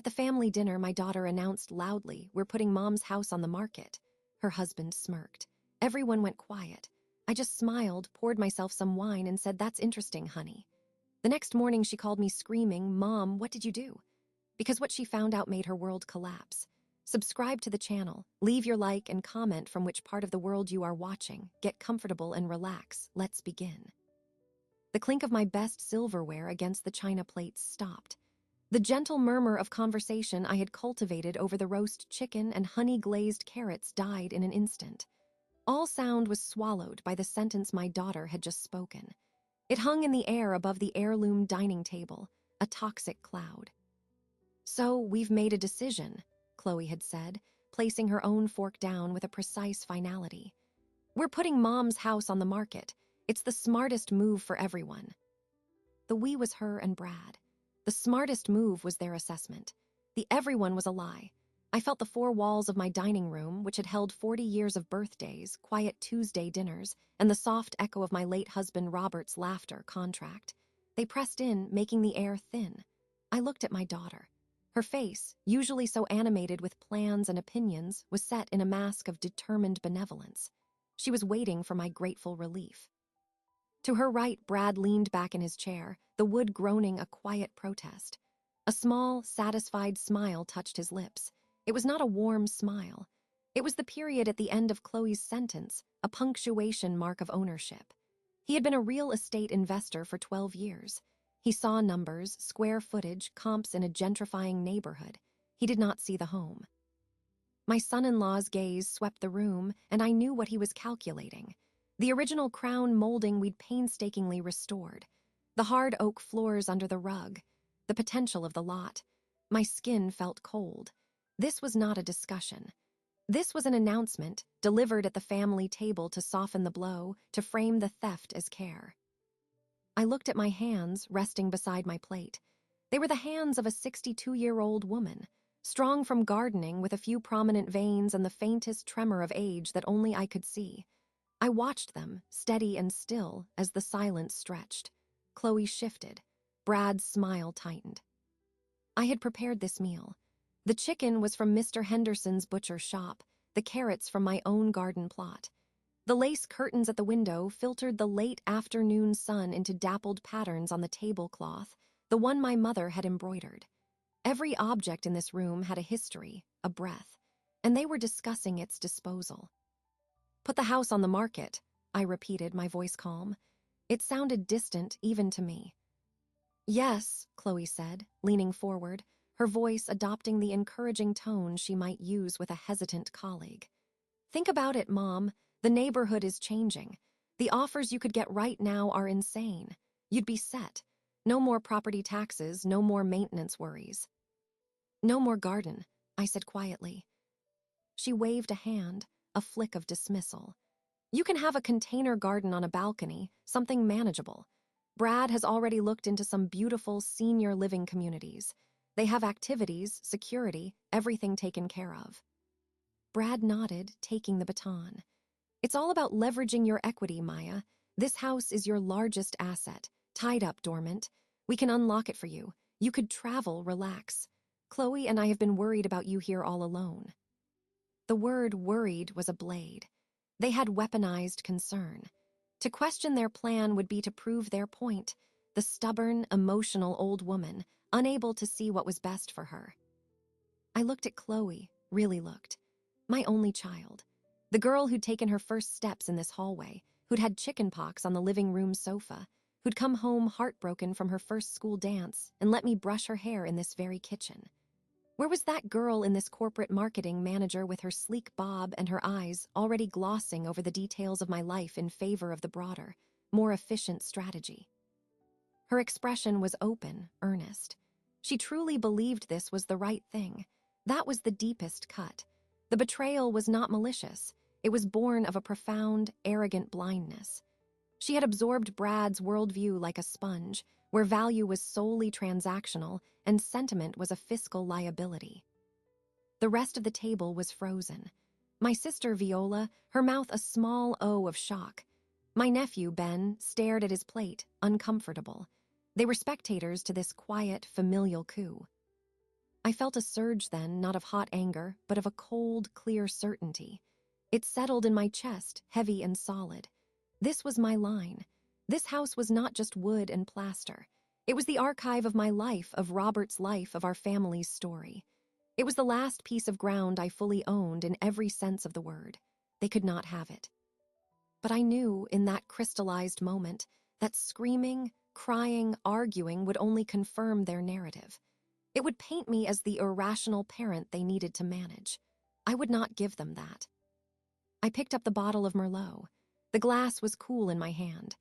At the family dinner, my daughter announced loudly, "We're putting Mom's house on the market." Her husband smirked. Everyone went quiet. I just smiled, poured myself some wine, and said, "That's interesting, honey." The next morning, she called me screaming, "Mom, what did you do?" Because what she found out made her world collapse. Subscribe to the channel, leave your like and comment from which part of the world you are watching. Get comfortable and relax. Let's begin. The clink of my best silverware against the china plates stopped. The gentle murmur of conversation I had cultivated over the roast chicken and honey-glazed carrots died in an instant. All sound was swallowed by the sentence my daughter had just spoken. It hung in the air above the heirloom dining table, a toxic cloud. "So, we've made a decision," Chloe had said, placing her own fork down with a precise finality. "We're putting Mom's house on the market. It's the smartest move for everyone." The we was her and Brad. The smartest move was their assessment. The everyone was a lie. I felt the four walls of my dining room, which had held 40 years of birthdays, quiet Tuesday dinners, and the soft echo of my late husband Robert's laughter contract. They pressed in, making the air thin. I looked at my daughter. Her face, usually so animated with plans and opinions, was set in a mask of determined benevolence. She was waiting for my grateful relief. To her right, Brad leaned back in his chair, the wood groaning a quiet protest. A small, satisfied smile touched his lips. It was not a warm smile. It was the period at the end of Chloe's sentence, a punctuation mark of ownership. He had been a real estate investor for 12 years. He saw numbers, square footage, comps in a gentrifying neighborhood. He did not see the home. My son-in-law's gaze swept the room, and I knew what he was calculating. The original crown molding we'd painstakingly restored. The hard oak floors under the rug. The potential of the lot. My skin felt cold. This was not a discussion. This was an announcement, delivered at the family table to soften the blow, to frame the theft as care. I looked at my hands, resting beside my plate. They were the hands of a 62-year-old woman, strong from gardening with a few prominent veins and the faintest tremor of age that only I could see. I watched them, steady and still, as the silence stretched. Chloe shifted. Brad's smile tightened. I had prepared this meal. The chicken was from Mr. Henderson's butcher shop, the carrots from my own garden plot. The lace curtains at the window filtered the late afternoon sun into dappled patterns on the tablecloth, the one my mother had embroidered. Every object in this room had a history, a breath, and they were discussing its disposal. "Put the house on the market," I repeated, my voice calm. It sounded distant even to me. "Yes," Chloe said, leaning forward, her voice adopting the encouraging tone she might use with a hesitant colleague. "Think about it, Mom. The neighborhood is changing. The offers you could get right now are insane. You'd be set. No more property taxes, no more maintenance worries." "No more garden," I said quietly. She waved a hand, a flick of dismissal. "You can have a container garden on a balcony, something manageable. Brad has already looked into some beautiful senior living communities. They have activities, security, everything taken care of." Brad nodded, taking the baton. "It's all about leveraging your equity, Maya. This house is your largest asset, tied up dormant. We can unlock it for you. You could travel, relax. Chloe and I have been worried about you here all alone." The word worried was a blade. They had weaponized concern. To question their plan would be to prove their point, the stubborn, emotional old woman, unable to see what was best for her. I looked at Chloe, really looked. My only child. The girl who'd taken her first steps in this hallway, who'd had chickenpox on the living room sofa, who'd come home heartbroken from her first school dance and let me brush her hair in this very kitchen. Where was that girl in this corporate marketing manager with her sleek bob and her eyes already glossing over the details of my life in favor of the broader, more efficient strategy? Her expression was open, earnest. She truly believed this was the right thing. That was the deepest cut. The betrayal was not malicious. It was born of a profound, arrogant blindness. She had absorbed Brad's worldview like a sponge, where value was solely transactional and sentiment was a fiscal liability. The rest of the table was frozen. My sister Viola, her mouth a small O of shock. My nephew, Ben, stared at his plate, uncomfortable. They were spectators to this quiet, familial coup. I I felt a surge then, not of hot anger, but of a cold, clear certainty. It settled in my chest, heavy and solid. This was my line. This house was not just wood and plaster. It was the archive of my life, of Robert's life, of our family's story. It was the last piece of ground I fully owned in every sense of the word. They could not have it. But I knew, in that crystallized moment, that screaming, crying, arguing would only confirm their narrative. It would paint me as the irrational parent they needed to manage. I would not give them that. I picked up the bottle of Merlot. The glass was cool in my hand.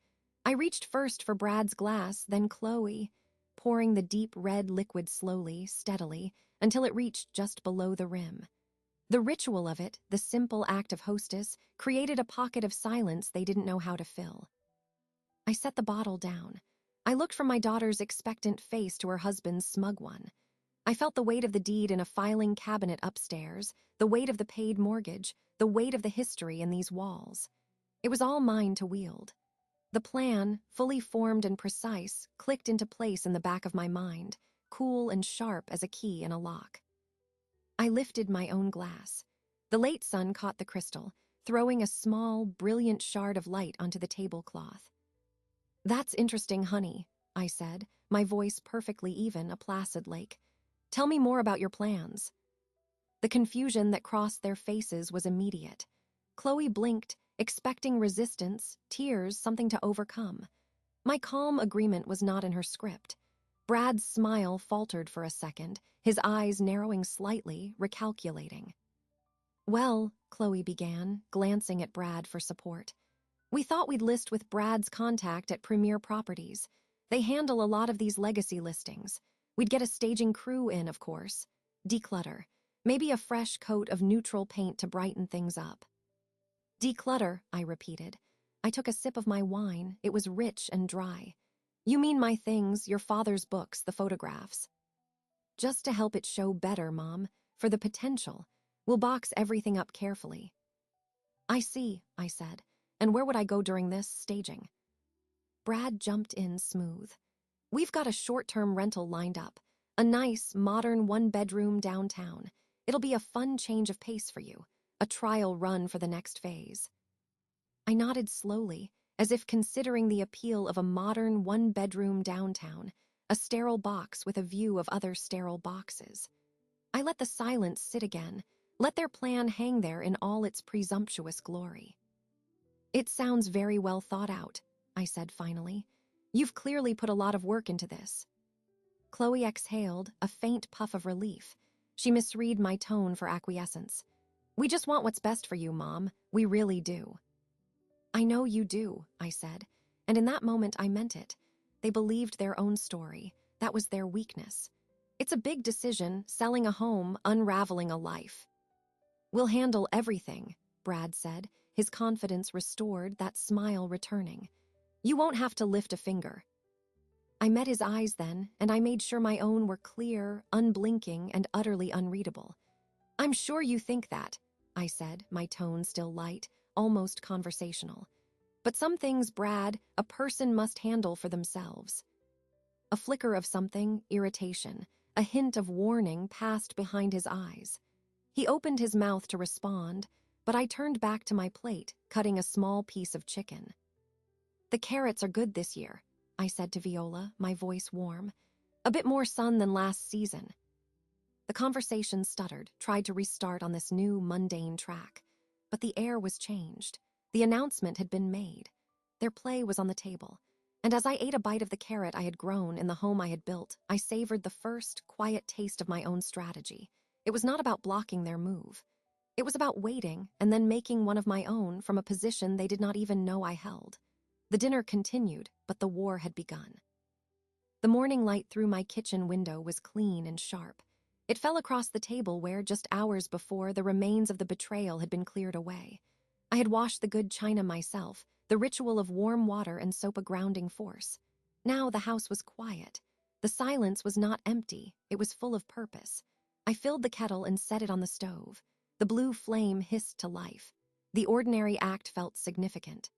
I reached first for Brad's glass, then Chloe, pouring the deep red liquid slowly, steadily, until it reached just below the rim. The ritual of it, the simple act of hostess, created a pocket of silence they didn't know how to fill. I set the bottle down. I looked from my daughter's expectant face to her husband's smug one. I felt the weight of the deed in a filing cabinet upstairs, the weight of the paid mortgage, the weight of the history in these walls. It was all mine to wield. The plan, fully formed and precise, clicked into place in the back of my mind, cool and sharp as a key in a lock. I lifted my own glass. The late sun caught the crystal, throwing a small, brilliant shard of light onto the tablecloth. "That's interesting, honey," I said, my voice perfectly even, a placid lake. "Tell me more about your plans." The confusion that crossed their faces was immediate. Chloe blinked, expecting resistance, tears, something to overcome. My calm agreement was not in her script. Brad's smile faltered for a second, his eyes narrowing slightly, recalculating. "Well," Chloe began, glancing at Brad for support. "We thought we'd list with Brad's contact at Premier Properties. They handle a lot of these legacy listings. We'd get a staging crew in, of course. Declutter. Maybe a fresh coat of neutral paint to brighten things up." "Declutter," I repeated. I took a sip of my wine. It was rich and dry. "You mean my things, your father's books, the photographs." "Just to help it show better, Mom. For the potential. We'll box everything up carefully." "I see," I said. "And where would I go during this staging?" Brad jumped in smooth. "We've got a short-term rental lined up. A nice, modern one-bedroom downtown. It'll be a fun change of pace for you. A trial run for the next phase." I nodded slowly, as if considering the appeal of a modern one-bedroom downtown, a sterile box with a view of other sterile boxes. I let the silence sit again, let their plan hang there in all its presumptuous glory. "It sounds very well thought out," I said finally. "You've clearly put a lot of work into this." Chloe exhaled, a faint puff of relief. She misread my tone for acquiescence. "We just want what's best for you, Mom. We really do." "I know you do," I said, and in that moment I meant it. They believed their own story. That was their weakness. It's a big decision, selling a home, unraveling a life. "We'll handle everything," Brad said, his confidence restored, that smile returning. "You won't have to lift a finger." I met his eyes then, and I made sure my own were clear, unblinking, and utterly unreadable. "I'm sure you think that," I said, my tone still light, almost conversational. "But some things, Brad, a person must handle for themselves." A flicker of something, irritation, a hint of warning passed behind his eyes. He opened his mouth to respond, but I turned back to my plate, cutting a small piece of chicken. "The carrots are good this year," I said to Viola, my voice warm. "A bit more sun than last season." The conversation stuttered, tried to restart on this new, mundane track. But the air was changed. The announcement had been made. Their play was on the table. And as I ate a bite of the carrot I had grown in the home I had built, I savored the first, quiet taste of my own strategy. It was not about blocking their move. It was about waiting and then making one of my own from a position they did not even know I held. The dinner continued, but the war had begun. The morning light through my kitchen window was clean and sharp. It fell across the table where, just hours before, the remains of the betrayal had been cleared away. I had washed the good china myself, the ritual of warm water and soap a grounding force. Now the house was quiet. The silence was not empty, it was full of purpose. I filled the kettle and set it on the stove. The blue flame hissed to life. The ordinary act felt significant.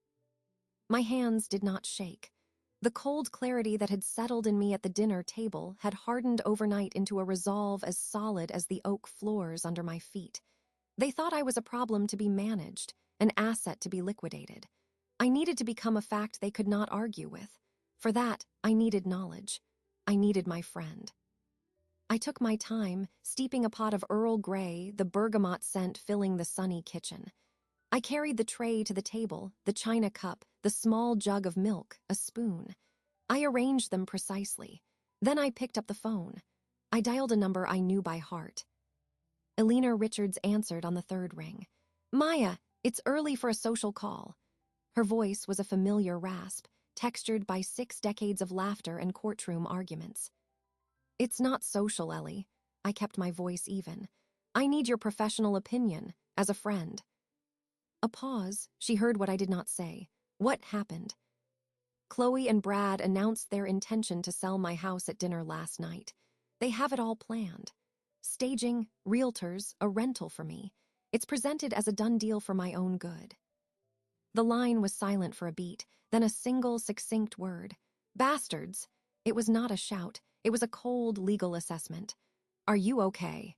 My hands did not shake. The cold clarity that had settled in me at the dinner table had hardened overnight into a resolve as solid as the oak floors under my feet. They thought I was a problem to be managed, an asset to be liquidated. I needed to become a fact they could not argue with. For that, I needed knowledge. I needed my friend. I took my time, steeping a pot of Earl Grey, the bergamot scent filling the sunny kitchen. I carried the tray to the table, the china cup, the small jug of milk, a spoon. I arranged them precisely. Then I picked up the phone. I dialed a number I knew by heart. Elena Richards answered on the third ring. "Maya, it's early for a social call." Her voice was a familiar rasp, textured by 6 decades of laughter and courtroom arguments. "It's not social, Ellie." I kept my voice even. "I need your professional opinion, as a friend." A pause. She heard what I did not say. What happened? Chloe and Brad announced their intention to sell my house at dinner last night. They have it all planned. Staging, realtors, a rental for me. It's presented as a done deal for my own good. The line was silent for a beat, then a single, succinct word. "Bastards." It was not a shout. It was a cold, legal assessment. "Are you okay?"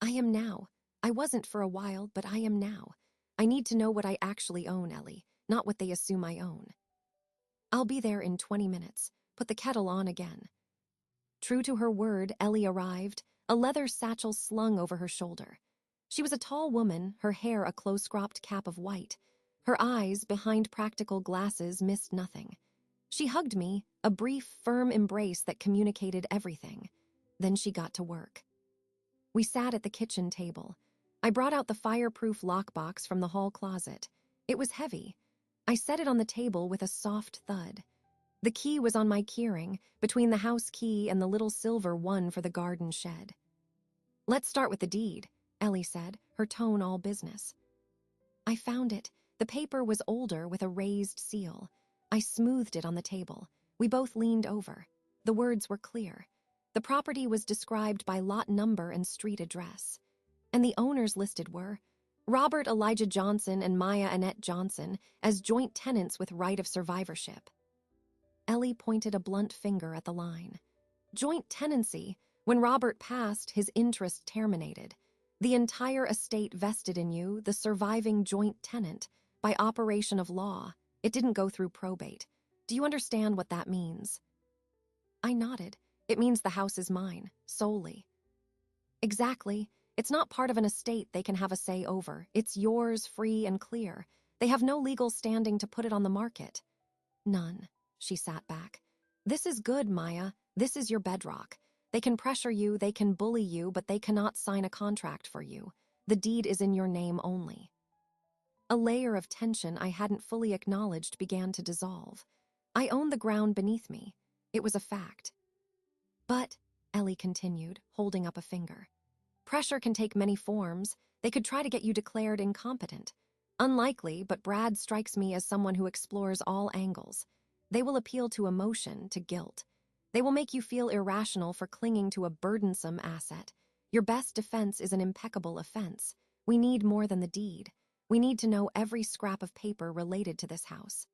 "I am now. I wasn't for a while, but I am now. I need to know what I actually own, Ellie, not what they assume I own." "I'll be there in 20 minutes. Put the kettle on again." True to her word, Ellie arrived, a leather satchel slung over her shoulder. She was a tall woman, her hair a close-cropped cap of white. Her eyes, behind practical glasses, missed nothing. She hugged me, a brief, firm embrace that communicated everything. Then she got to work. We sat at the kitchen table. I brought out the fireproof lockbox from the hall closet. It was heavy. I set it on the table with a soft thud. The key was on my keyring, between the house key and the little silver one for the garden shed. "Let's start with the deed," Ellie said, her tone all business. I found it. The paper was older with a raised seal. I smoothed it on the table. We both leaned over. The words were clear. The property was described by lot number and street address. And the owners listed were Robert Elijah Johnson and Maya Annette Johnson as joint tenants with right of survivorship. Ellie pointed a blunt finger at the line. "Joint tenancy. When Robert passed, his interest terminated. The entire estate vested in you, the surviving joint tenant, by operation of law. It didn't go through probate. Do you understand what that means?" I nodded. "It means the house is mine, solely." "Exactly. It's not part of an estate they can have a say over. It's yours, free and clear. They have no legal standing to put it on the market." "None." She sat back. "This is good, Maya. This is your bedrock. They can pressure you, they can bully you, but they cannot sign a contract for you. The deed is in your name only." A layer of tension I hadn't fully acknowledged began to dissolve. I owned the ground beneath me. It was a fact. "But," Ellie continued, holding up a finger, "pressure can take many forms. They could try to get you declared incompetent. Unlikely, but Brad strikes me as someone who explores all angles. They will appeal to emotion, to guilt. They will make you feel irrational for clinging to a burdensome asset. Your best defense is an impeccable offense. We need more than the deed. We need to know every scrap of paper related to this house."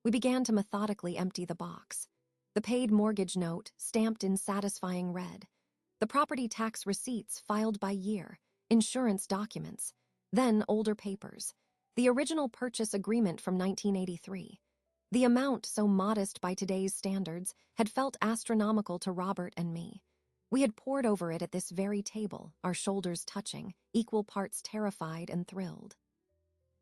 We began to methodically empty the box. The paid mortgage note, stamped in satisfying red. The property tax receipts filed by year. Insurance documents. Then older papers. The original purchase agreement from 1983. The amount, so modest by today's standards, had felt astronomical to Robert and me. We had pored over it at this very table, our shoulders touching, equal parts terrified and thrilled.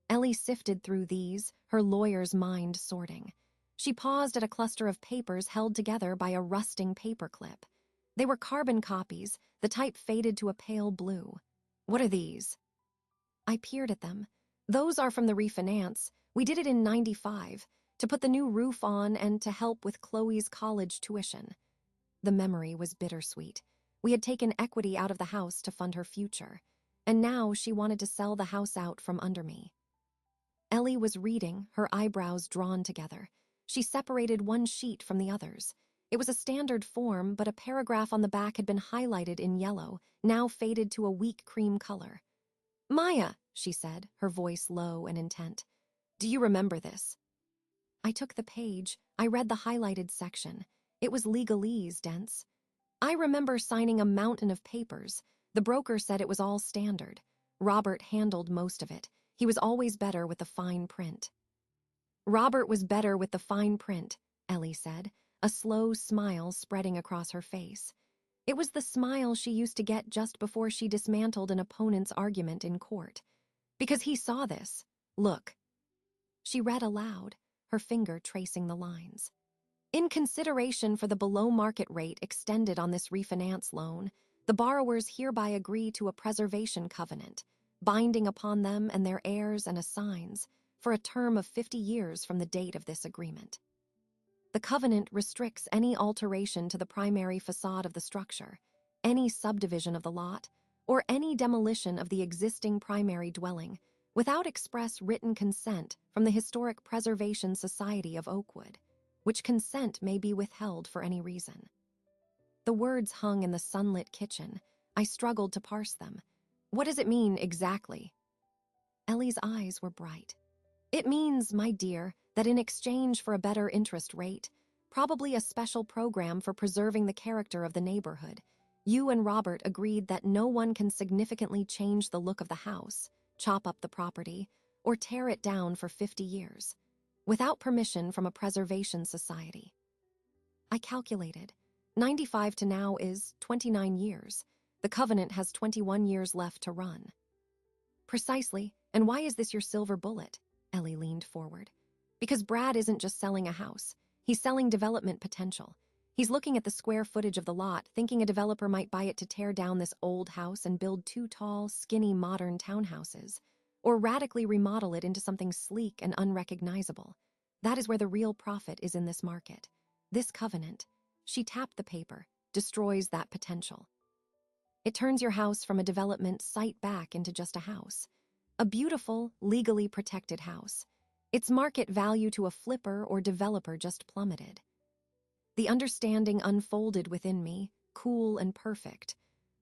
Ellie sifted through these, her lawyer's mind sorting. She paused at a cluster of papers held together by a rusting paperclip. They were carbon copies, the type faded to a pale blue. "What are these?" I peered at them. "Those are from the refinance. We did it in '95. To put the new roof on and to help with Chloe's college tuition." The memory was bittersweet. We had taken equity out of the house to fund her future, and now she wanted to sell the house out from under me. Ellie was reading, her eyebrows drawn together. She separated one sheet from the others. It was a standard form, but a paragraph on the back had been highlighted in yellow, now faded to a weak cream color. "Maya," she said, her voice low and intent, "do you remember this?" I took the page. I read the highlighted section. It was legalese, Dents. I remember signing a mountain of papers. The broker said it was all standard. Robert handled most of it. He was always better with the fine print. Robert was better with the fine print, Ellie said, a slow smile spreading across her face. It was the smile she used to get just before she dismantled an opponent's argument in court. Because he saw this. Look. She read aloud, her finger tracing the lines. In consideration for the below-market rate extended on this refinance loan, the borrowers hereby agree to a preservation covenant, binding upon them and their heirs and assigns, for a term of 50 years from the date of this agreement. The covenant restricts any alteration to the primary facade of the structure, any subdivision of the lot, or any demolition of the existing primary dwelling without express written consent from the Historic Preservation Society of Oakwood, which consent may be withheld for any reason. The words hung in the sunlit kitchen. I struggled to parse them. What does it mean exactly? Ellie's eyes were bright. It means, my dear, that in exchange for a better interest rate, probably a special program for preserving the character of the neighborhood, you and Robert agreed that no one can significantly change the look of the house, chop up the property, or tear it down for 50 years, without permission from a preservation society. I calculated. 95 to now is 29 years. The covenant has 21 years left to run. Precisely, and why is this your silver bullet? Ellie leaned forward. Because Brad isn't just selling a house. He's selling development potential. He's looking at the square footage of the lot, thinking a developer might buy it to tear down this old house and build 2 tall, skinny, modern townhouses, or radically remodel it into something sleek and unrecognizable. That is where the real profit is in this market. This covenant, she tapped the paper, destroys that potential. It turns your house from a development site back into just a house. A beautiful, legally protected house. Its market value to a flipper or developer just plummeted. The understanding unfolded within me, cool and perfect.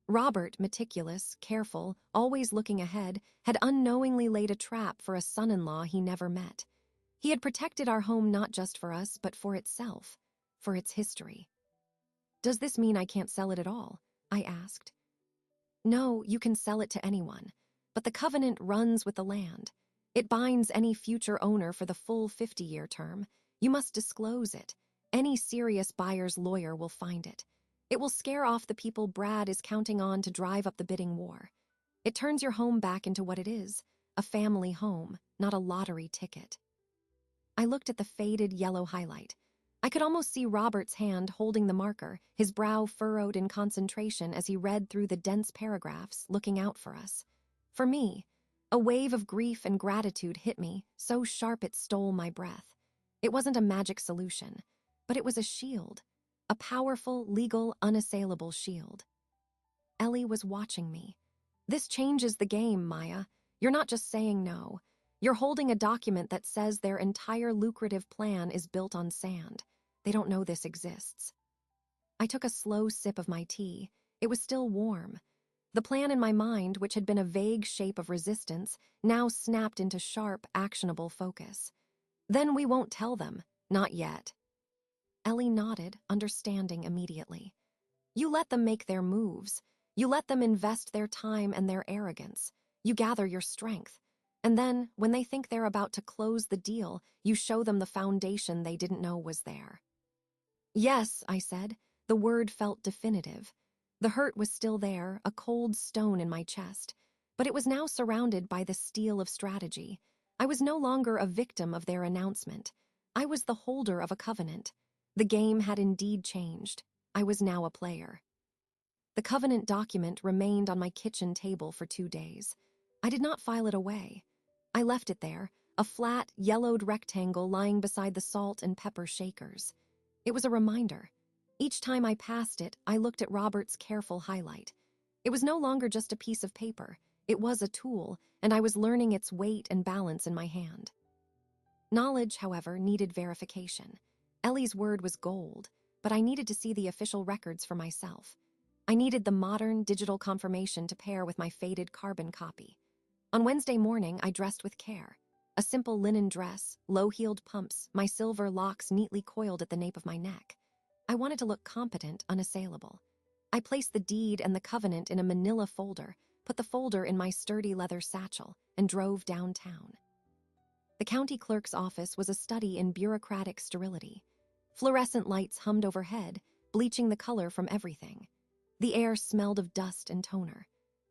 Robert, meticulous, careful, always looking ahead, had unknowingly laid a trap for a son-in-law he never met. He had protected our home not just for us, but for itself, for its history. Does this mean I can't sell it at all? I asked. No, you can sell it to anyone, but the covenant runs with the land. It binds any future owner for the full 50-year term. You must disclose it. Any serious buyer's lawyer will find it. It will scare off the people Brad is counting on to drive up the bidding war. It turns your home back into what it is, a family home, not a lottery ticket. I looked at the faded yellow highlight. I could almost see Robert's hand holding the marker, his brow furrowed in concentration as he read through the dense paragraphs, looking out for us. For me, a wave of grief and gratitude hit me, so sharp it stole my breath. It wasn't a magic solution, but it was a shield, a powerful, legal, unassailable shield. Ellie was watching me. This changes the game, Maya. You're not just saying no. You're holding a document that says their entire lucrative plan is built on sand. They don't know this exists. I took a slow sip of my tea. It was still warm. The plan in my mind, which had been a vague shape of resistance, now snapped into sharp, actionable focus. Then we won't tell them. Not yet. Ellie nodded, understanding immediately. You let them make their moves. You let them invest their time and their arrogance. You gather your strength. And then, when they think they're about to close the deal, you show them the foundation they didn't know was there. Yes, I said. The word felt definitive. The hurt was still there, a cold stone in my chest, but it was now surrounded by the steel of strategy. I was no longer a victim of their announcement. I was the holder of a covenant. The game had indeed changed. I was now a player. The covenant document remained on my kitchen table for 2 days. I did not file it away. I left it there, a flat, yellowed rectangle lying beside the salt and pepper shakers. It was a reminder. Each time I passed it, I looked at Robert's careful highlight. It was no longer just a piece of paper. It was a tool, and I was learning its weight and balance in my hand. Knowledge, however, needed verification. Ellie's word was gold, but I needed to see the official records for myself. I needed the modern, digital confirmation to pair with my faded carbon copy. On Wednesday morning, I dressed with care. A simple linen dress, low-heeled pumps, my silver locks neatly coiled at the nape of my neck. I wanted to look competent, unassailable. I placed the deed and the covenant in a manila folder, put the folder in my sturdy leather satchel, and drove downtown. The county clerk's office was a study in bureaucratic sterility. Fluorescent lights hummed overhead, bleaching the color from everything. The air smelled of dust and toner.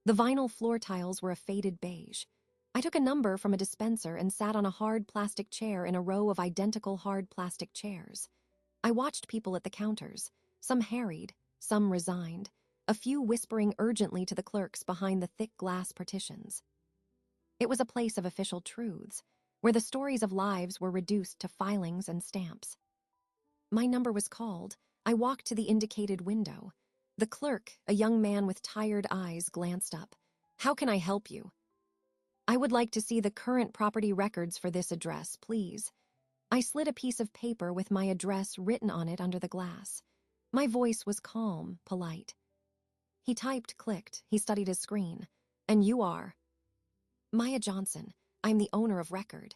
The vinyl floor tiles were a faded beige. I took a number from a dispenser and sat on a hard plastic chair in a row of identical hard plastic chairs. I watched people at the counters, some harried, some resigned, a few whispering urgently to the clerks behind the thick glass partitions. It was a place of official truths, where the stories of lives were reduced to filings and stamps. My number was called. I walked to the indicated window. The clerk, a young man with tired eyes, glanced up. "How can I help you?" "I would like to see the current property records for this address, please." I slid a piece of paper with my address written on it under the glass. My voice was calm, polite. He typed, clicked, he studied his screen. "And you are?" "Maya Johnson. I'm the owner of record."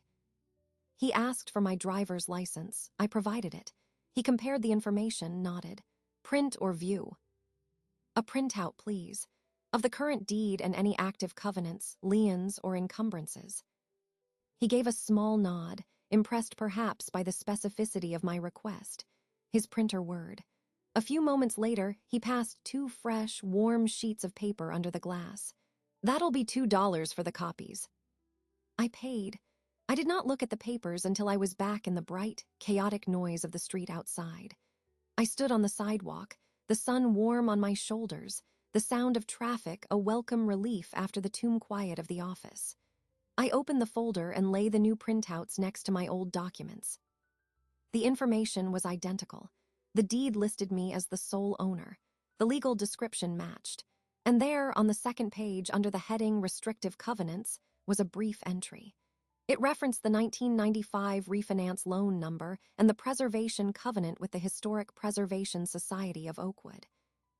He asked for my driver's license. I provided it. He compared the information, nodded. "Print or view?" "A printout, please. Of the current deed and any active covenants, liens, or encumbrances." He gave a small nod, impressed perhaps by the specificity of my request. His printer whirred. A few moments later, he passed 2 fresh, warm sheets of paper under the glass. "That'll be $2 for the copies." I paid. I did not look at the papers until I was back in the bright, chaotic noise of the street outside. I stood on the sidewalk, the sun warm on my shoulders, the sound of traffic a welcome relief after the tomb quiet of the office. I opened the folder and lay the new printouts next to my old documents. The information was identical. The deed listed me as the sole owner. The legal description matched. And there, on the second page, under the heading Restrictive Covenants, was a brief entry. It referenced the 1995 refinance loan number and the preservation covenant with the Historic Preservation Society of Oakwood.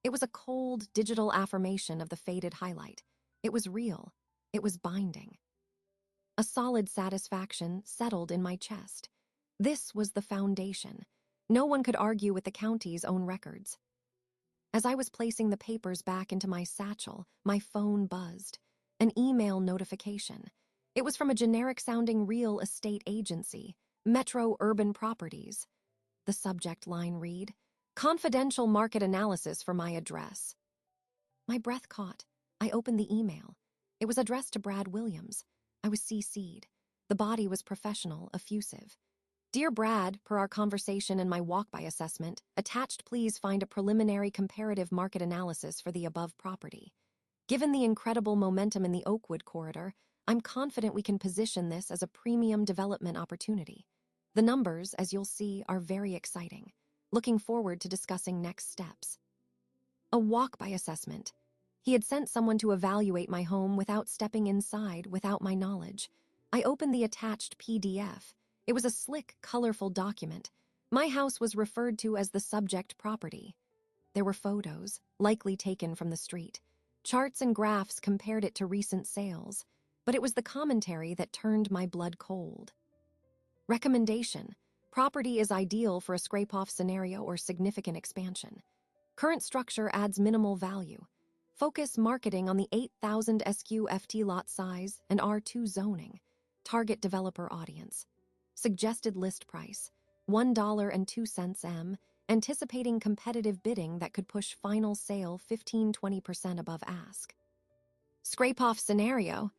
It was a cold, digital affirmation of the faded highlight. It was real. It was binding. A solid satisfaction settled in my chest. This was the foundation. No one could argue with the county's own records. As I was placing the papers back into my satchel, my phone buzzed. An email notification. It was from a generic-sounding real estate agency, Metro Urban Properties. The subject line read, "Confidential market analysis for my address." My breath caught. I opened the email. It was addressed to Brad Williams. I was CC'd. The body was professional, effusive. "Dear Brad, per our conversation and my walk-by assessment, attached please find a preliminary comparative market analysis for the above property. Given the incredible momentum in the Oakwood corridor, I'm confident we can position this as a premium development opportunity. The numbers, as you'll see, are very exciting. Looking forward to discussing next steps." A walk-by assessment. He had sent someone to evaluate my home without stepping inside, without my knowledge. I opened the attached PDF. It was a slick, colorful document. My house was referred to as the subject property. There were photos, likely taken from the street. Charts and graphs compared it to recent sales. But it was the commentary that turned my blood cold. Recommendation: property is ideal for a scrape-off scenario or significant expansion. Current structure adds minimal value. Focus marketing on the 8,000 SQ FT lot size and R2 zoning. Target developer audience. Suggested list price, $1.02 M, anticipating competitive bidding that could push final sale 15–20% above ask. Scrape-off scenario.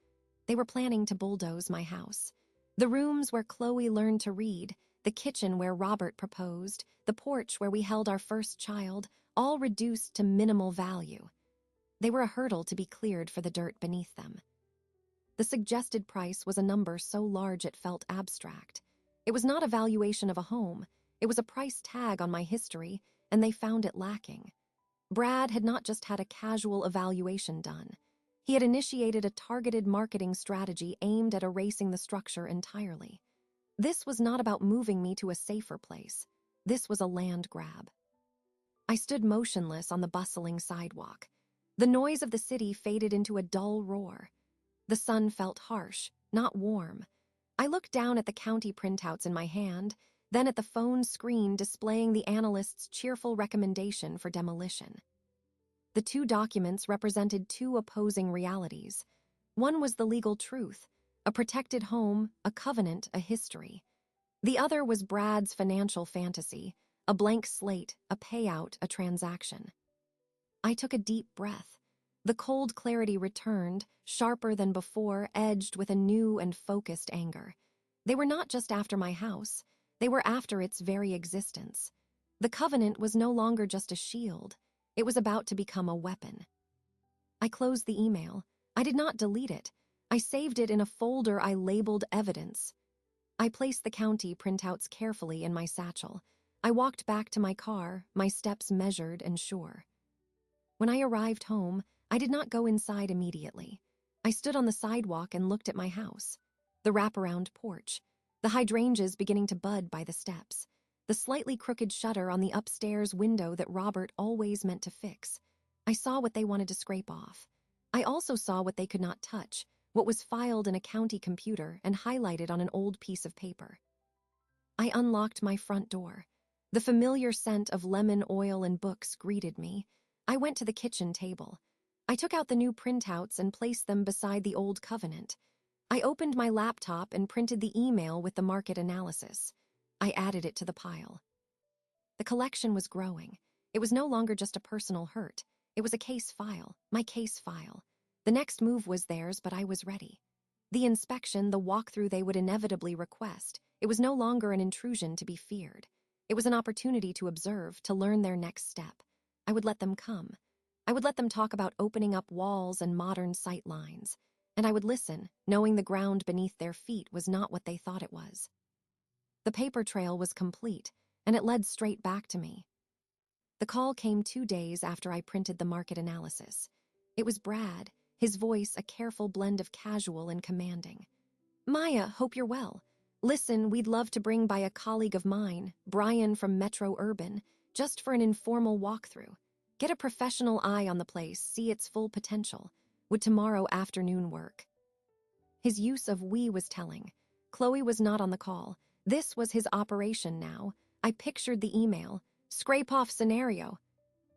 They were planning to bulldoze my house. The rooms where Chloe learned to read, the kitchen where Robert proposed, the porch where we held our first child, all reduced to minimal value. They were a hurdle to be cleared for the dirt beneath them. The suggested price was a number so large it felt abstract. It was not a valuation of a home. It was a price tag on my history, and they found it lacking. Brad had not just had a casual evaluation done. He had initiated a targeted marketing strategy aimed at erasing the structure entirely. This was not about moving me to a safer place. This was a land grab. I stood motionless on the bustling sidewalk. The noise of the city faded into a dull roar. The sun felt harsh, not warm. I looked down at the county printouts in my hand, then at the phone screen displaying the analyst's cheerful recommendation for demolition. The two documents represented two opposing realities. One was the legal truth, a protected home, a covenant, a history. The other was Brad's financial fantasy, a blank slate, a payout, a transaction. I took a deep breath. The cold clarity returned, sharper than before, edged with a new and focused anger. They were not just after my house, they were after its very existence. The covenant was no longer just a shield, it was about to become a weapon. I closed the email. I did not delete it. I saved it in a folder I labeled evidence. I placed the county printouts carefully in my satchel. I walked back to my car, my steps measured and sure. When I arrived home, I did not go inside immediately. I stood on the sidewalk and looked at my house. The wraparound porch, the hydrangeas beginning to bud by the steps, the slightly crooked shutter on the upstairs window that Robert always meant to fix. I saw what they wanted to scrape off. I also saw what they could not touch, what was filed in a county computer and highlighted on an old piece of paper. I unlocked my front door. The familiar scent of lemon oil and books greeted me. I went to the kitchen table. I took out the new printouts and placed them beside the old covenant. I opened my laptop and printed the email with the market analysis. I added it to the pile. The collection was growing. It was no longer just a personal hurt. It was a case file, my case file. The next move was theirs, but I was ready. The inspection, the walkthrough they would inevitably request, it was no longer an intrusion to be feared. It was an opportunity to observe, to learn their next step. I would let them come. I would let them talk about opening up walls and modern sight lines. And I would listen, knowing the ground beneath their feet was not what they thought it was. The paper trail was complete, and it led straight back to me. The call came 2 days after I printed the market analysis. It was Brad, his voice a careful blend of casual and commanding. "Maya, hope you're well. Listen, we'd love to bring by a colleague of mine, Brian from Metro Urban, just for an informal walkthrough. Get a professional eye on the place, see its full potential. Would tomorrow afternoon work?" His use of "we" was telling. Chloe was not on the call. This was his operation now. I pictured the email. Scrape-off scenario.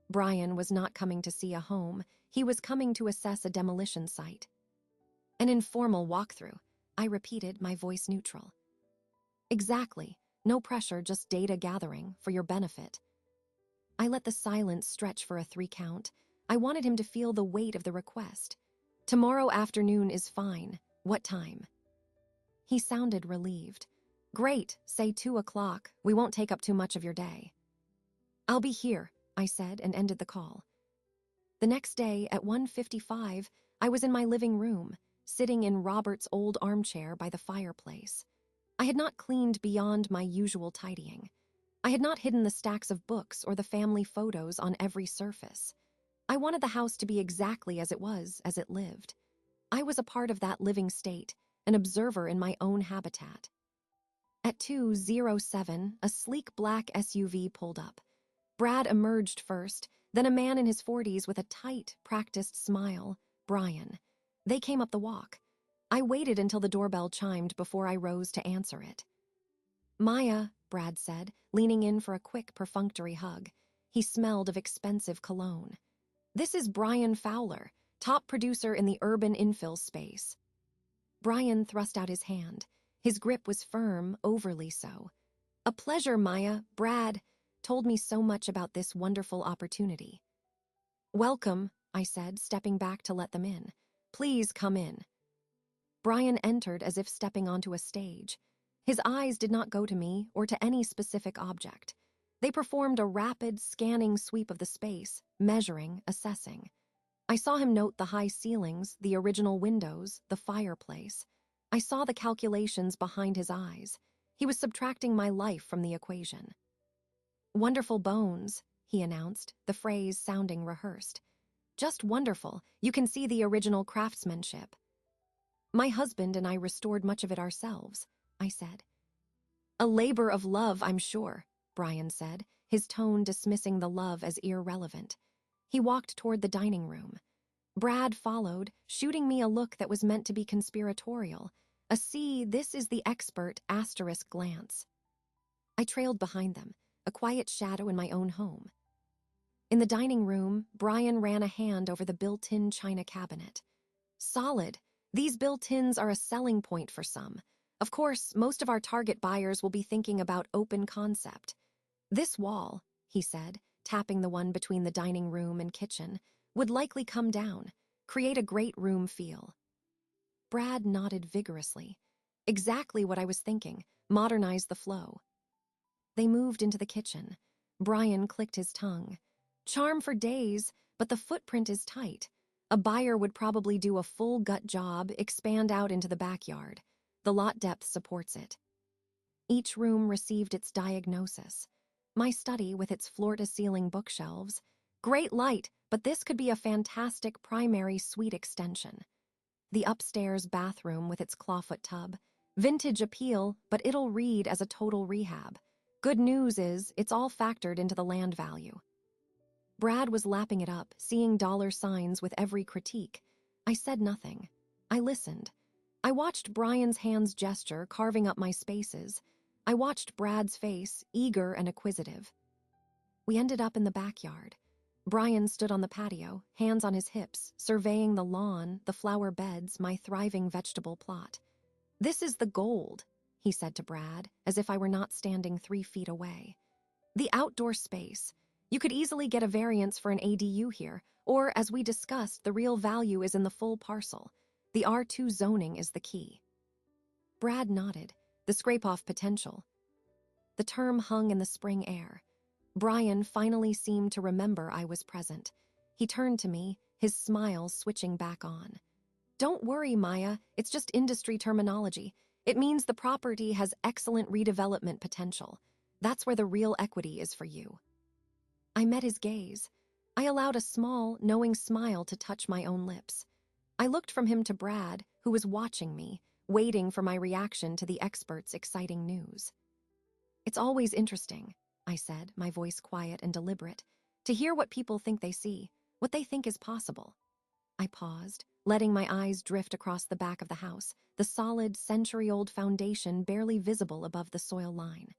Brian was not coming to see a home. He was coming to assess a demolition site. An informal walkthrough. I repeated, my voice neutral. Exactly. No pressure, just data gathering, for your benefit. I let the silence stretch for a 3 count. I wanted him to feel the weight of the request. Tomorrow afternoon is fine. What time? He sounded relieved. Great, say 2 o'clock. We won't take up too much of your day. I'll be here, I said and ended the call. The next day, at 1:55, I was in my living room, sitting in Robert's old armchair by the fireplace. I had not cleaned beyond my usual tidying. I had not hidden the stacks of books or the family photos on every surface. I wanted the house to be exactly as it was, as it lived. I was a part of that living state, an observer in my own habitat. At 2:07, a sleek black SUV pulled up. Brad emerged first, then a man in his 40s with a tight, practiced smile, Brian. They came up the walk. I waited until the doorbell chimed before I rose to answer it. "Maya," Brad said, leaning in for a quick, perfunctory hug. He smelled of expensive cologne. "This is Brian Fowler, top producer in the urban infill space." Brian thrust out his hand. His grip was firm, overly so. "A pleasure, Maya. Brad told me so much about this wonderful opportunity." "Welcome," I said, stepping back to let them in. "Please come in." Brian entered as if stepping onto a stage. His eyes did not go to me or to any specific object. They performed a rapid, scanning sweep of the space, measuring, assessing. I saw him note the high ceilings, the original windows, the fireplace. I saw the calculations behind his eyes. He was subtracting my life from the equation. "Wonderful bones," he announced, the phrase sounding rehearsed. "Just wonderful. You can see the original craftsmanship." "My husband and I restored much of it ourselves," I said. "A labor of love, I'm sure," Brian said, his tone dismissing the love as irrelevant. He walked toward the dining room. Brad followed, shooting me a look that was meant to be conspiratorial. A C, this is the expert asterisk glance. I trailed behind them, a quiet shadow in my own home. In the dining room, Brian ran a hand over the built-in china cabinet. Solid. These built-ins are a selling point for some. Of course, most of our target buyers will be thinking about open concept. This wall, he said, tapping the one between the dining room and kitchen, would likely come down, create a great room feel. Brad nodded vigorously. Exactly what I was thinking. Modernize the flow. They moved into the kitchen. Brian clicked his tongue. Charm for days, but the footprint is tight. A buyer would probably do a full gut job, expand out into the backyard. The lot depth supports it. Each room received its diagnosis. My study with its floor-to-ceiling bookshelves. Great light, but this could be a fantastic primary suite extension. The upstairs bathroom with its clawfoot tub. Vintage appeal, but it'll read as a total rehab. Good news is, it's all factored into the land value. Brad was lapping it up, seeing dollar signs with every critique. I said nothing. I listened. I watched Brian's hands gesture, carving up my spaces. I watched Brad's face, eager and acquisitive. We ended up in the backyard. Brian stood on the patio, hands on his hips, surveying the lawn, the flower beds, my thriving vegetable plot. This is the gold, he said to Brad, as if I were not standing 3 feet away. The outdoor space. You could easily get a variance for an ADU here, or, as we discussed, the real value is in the full parcel. The R2 zoning is the key. Brad nodded, the scrape-off potential. The term hung in the spring air. Brian finally seemed to remember I was present. He turned to me, his smile switching back on. Don't worry, Maya, it's just industry terminology. It means the property has excellent redevelopment potential. That's where the real equity is for you. I met his gaze. I allowed a small, knowing smile to touch my own lips. I looked from him to Brad, who was watching me, waiting for my reaction to the expert's exciting news. It's always interesting, I said, my voice quiet and deliberate, to hear what people think they see, what they think is possible. I paused, letting my eyes drift across the back of the house, the solid, century-old foundation barely visible above the soil line.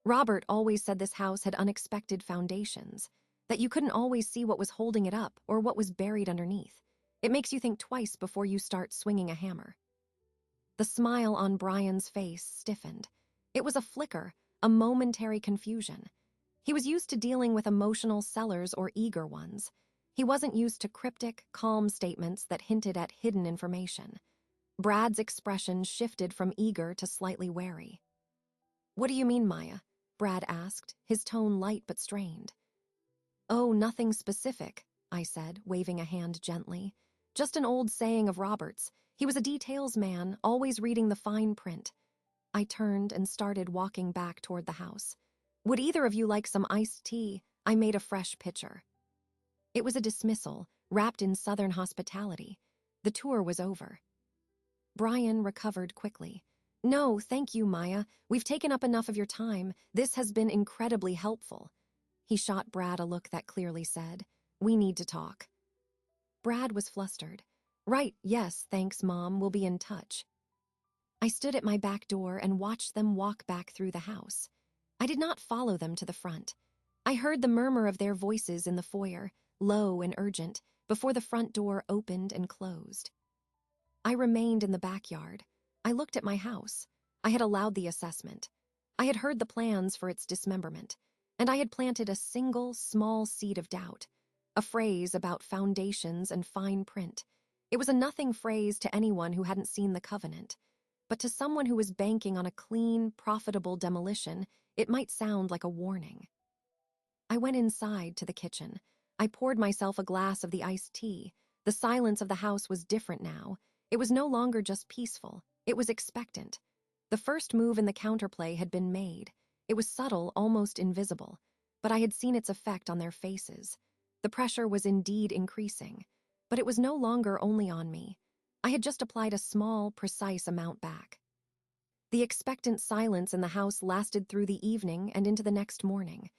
Robert always said this house had unexpected foundations, that you couldn't always see what was holding it up or what was buried underneath. It makes you think twice before you start swinging a hammer. The smile on Brian's face stiffened. It was a flicker, a momentary confusion. He was used to dealing with emotional sellers or eager ones. He wasn't used to cryptic, calm statements that hinted at hidden information. Brad's expression shifted from eager to slightly wary. What do you mean, Maya? Brad asked, his tone light but strained. Oh, nothing specific, I said, waving a hand gently. Just an old saying of Robert's. He was a details man, always reading the fine print. I turned and started walking back toward the house. Would either of you like some iced tea? I made a fresh pitcher. It was a dismissal, wrapped in Southern hospitality. The tour was over. Brian recovered quickly. No, thank you, Maya. We've taken up enough of your time. This has been incredibly helpful. He shot Brad a look that clearly said, we need to talk. Brad was flustered. Right, yes, thanks, Mom. We'll be in touch. I stood at my back door and watched them walk back through the house. I did not follow them to the front. I heard the murmur of their voices in the foyer, low and urgent, before the front door opened and closed. I remained in the backyard. I looked at my house. I had allowed the assessment. I had heard the plans for its dismemberment, and I had planted a single, small seed of doubt, a phrase about foundations and fine print. It was a nothing phrase to anyone who hadn't seen the covenant, but to someone who was banking on a clean, profitable demolition, it might sound like a warning. I went inside to the kitchen. I poured myself a glass of the iced tea. The silence of the house was different now. It was no longer just peaceful. It was expectant. The first move in the counterplay had been made. It was subtle, almost invisible, but I had seen its effect on their faces. The pressure was indeed increasing, but it was no longer only on me. I had just applied a small, precise amount back. The expectant silence in the house lasted through the evening and into the next morning.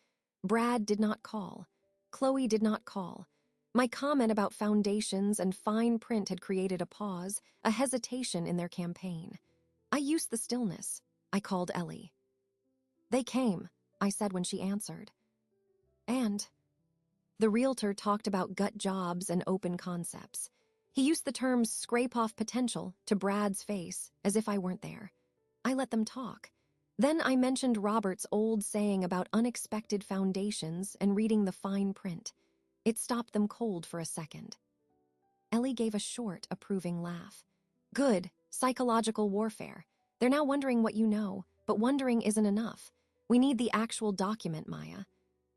Brad did not call. Chloe did not call. My comment about foundations and fine print had created a pause, a hesitation in their campaign. I used the stillness. I called Ellie. They came, I said when she answered. And the realtor talked about gut jobs and open concepts. He used the terms scrape off potential to Brad's face as if I weren't there. I let them talk. Then I mentioned Robert's old saying about unexpected foundations and reading the fine print. It stopped them cold for a second. Ellie gave a short, approving laugh. Good, psychological warfare. They're now wondering what you know, but wondering isn't enough. We need the actual document, Maya.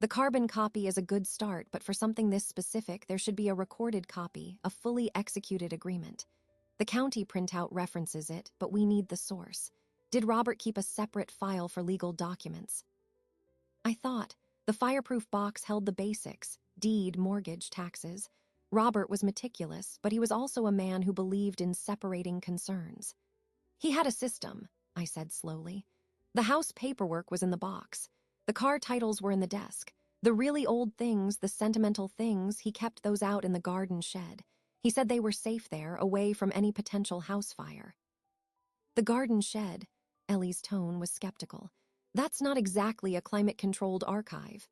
The carbon copy is a good start, but for something this specific, there should be a recorded copy, a fully executed agreement. The county printout references it, but we need the source. Did Robert keep a separate file for legal documents? I thought. The fireproof box held the basics: deed, mortgage, taxes. Robert was meticulous, but he was also a man who believed in separating concerns. He had a system, I said slowly. The house paperwork was in the box. The car titles were in the desk. The really old things, the sentimental things, he kept those out in the garden shed. He said they were safe there, away from any potential house fire. The garden shed, Ellie's tone was skeptical. That's not exactly a climate-controlled archive.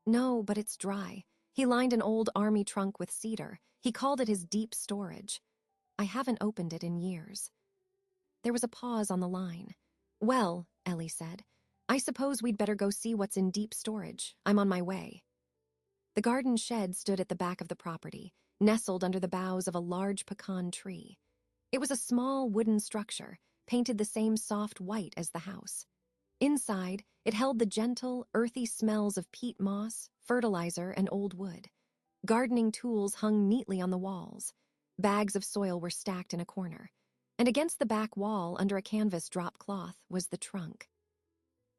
No, but it's dry. He lined an old army trunk with cedar. He called it his deep storage. I haven't opened it in years. There was a pause on the line. Well, Ellie said, I suppose we'd better go see what's in deep storage. I'm on my way. The garden shed stood at the back of the property, nestled under the boughs of a large pecan tree. It was a small wooden structure, painted the same soft white as the house. Inside, it held the gentle, earthy smells of peat moss, fertilizer, and old wood. Gardening tools hung neatly on the walls. Bags of soil were stacked in a corner. And against the back wall, under a canvas drop cloth, was the trunk.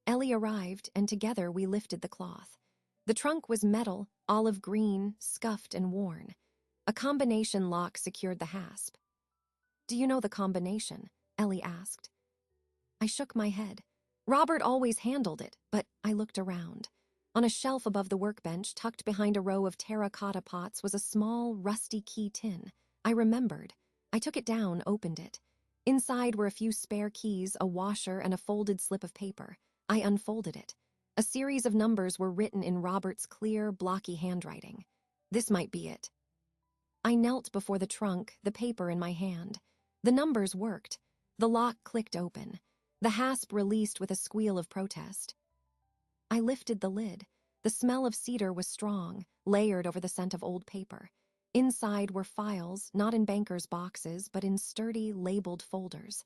Ellie arrived, and together we lifted the cloth. The trunk was metal, olive green, scuffed and worn. A combination lock secured the hasp. Do you know the combination? Ellie asked. I shook my head. Robert always handled it, but I looked around. On a shelf above the workbench, tucked behind a row of terracotta pots, was a small, rusty key tin. I remembered. I took it down, opened it. Inside were a few spare keys, a washer, and a folded slip of paper. I unfolded it. A series of numbers were written in Robert's clear, blocky handwriting. This might be it. I knelt before the trunk, the paper in my hand. The numbers worked. The lock clicked open. The hasp released with a squeal of protest. I lifted the lid. The smell of cedar was strong, layered over the scent of old paper. Inside were files, not in bankers' boxes, but in sturdy, labeled folders.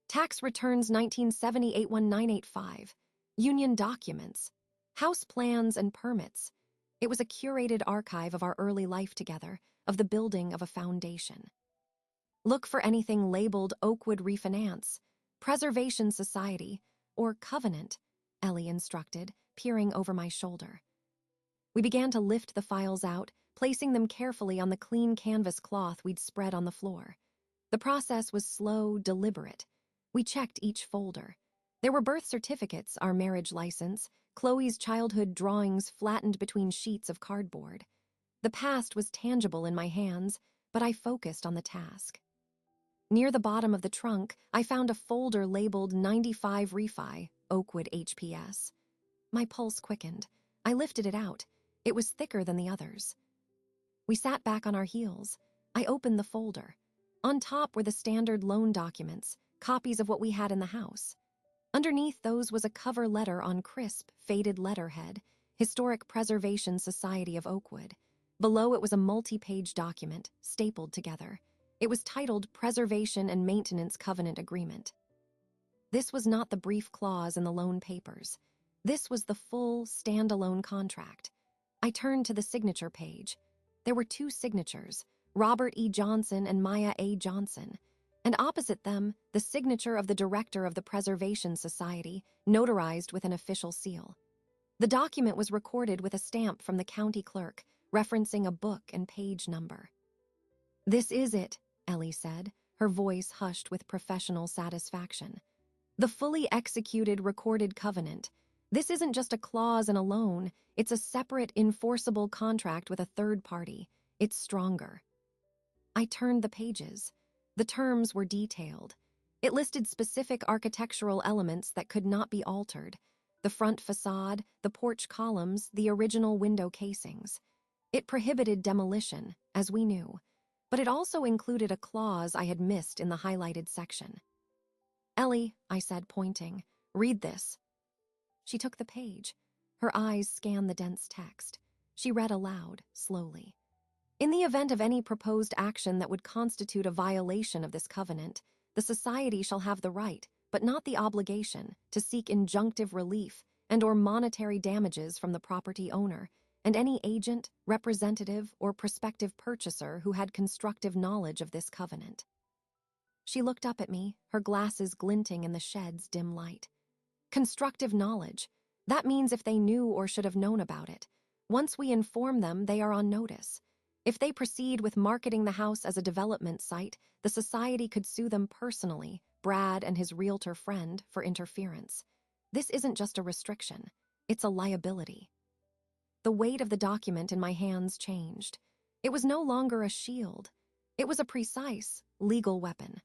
Tax returns 1970-81985. Union documents. House plans and permits. It was a curated archive of our early life together, of the building of a foundation. Look for anything labeled Oakwood Refinance, Preservation Society, or Covenant, Ellie instructed, peering over my shoulder. We began to lift the files out, placing them carefully on the clean canvas cloth we'd spread on the floor. The process was slow, deliberate. We checked each folder. There were birth certificates, our marriage license, Chloe's childhood drawings flattened between sheets of cardboard. The past was tangible in my hands, but I focused on the task. Near the bottom of the trunk, I found a folder labeled 95 Refi, Oakwood HPS. My pulse quickened. I lifted it out. It was thicker than the others. We sat back on our heels. I opened the folder. On top were the standard loan documents, copies of what we had in the house. Underneath those was a cover letter on crisp, faded letterhead, Historic Preservation Society of Oakwood. Below it was a multi-page document, stapled together. It was titled Preservation and Maintenance Covenant Agreement. This was not the brief clause in the loan papers. This was the full, standalone contract. I turned to the signature page. There were two signatures, Robert E. Johnson and Maya A. Johnson, and opposite them, the signature of the director of the Preservation Society, notarized with an official seal. The document was recorded with a stamp from the county clerk, referencing a book and page number. This is it, Ellie said, her voice hushed with professional satisfaction. The fully executed recorded covenant. This isn't just a clause in a loan, it's a separate, enforceable contract with a third party. It's stronger. I turned the pages. The terms were detailed. It listed specific architectural elements that could not be altered: the front facade, the porch columns, the original window casings. It prohibited demolition, as we knew, but it also included a clause I had missed in the highlighted section. "Ellie," I said, pointing, "read this." She took the page. Her eyes scanned the dense text. She read aloud, slowly. "In the event of any proposed action that would constitute a violation of this covenant, the Society shall have the right, but not the obligation, to seek injunctive relief and/or monetary damages from the property owner and any agent, representative, or prospective purchaser who had constructive knowledge of this covenant." She looked up at me, her glasses glinting in the shed's dim light. Constructive knowledge. That means if they knew or should have known about it. Once we inform them, they are on notice. If they proceed with marketing the house as a development site, the Society could sue them personally, Brad and his realtor friend, for interference. This isn't just a restriction. It's a liability. The weight of the document in my hands changed. It was no longer a shield. It was a precise, legal weapon.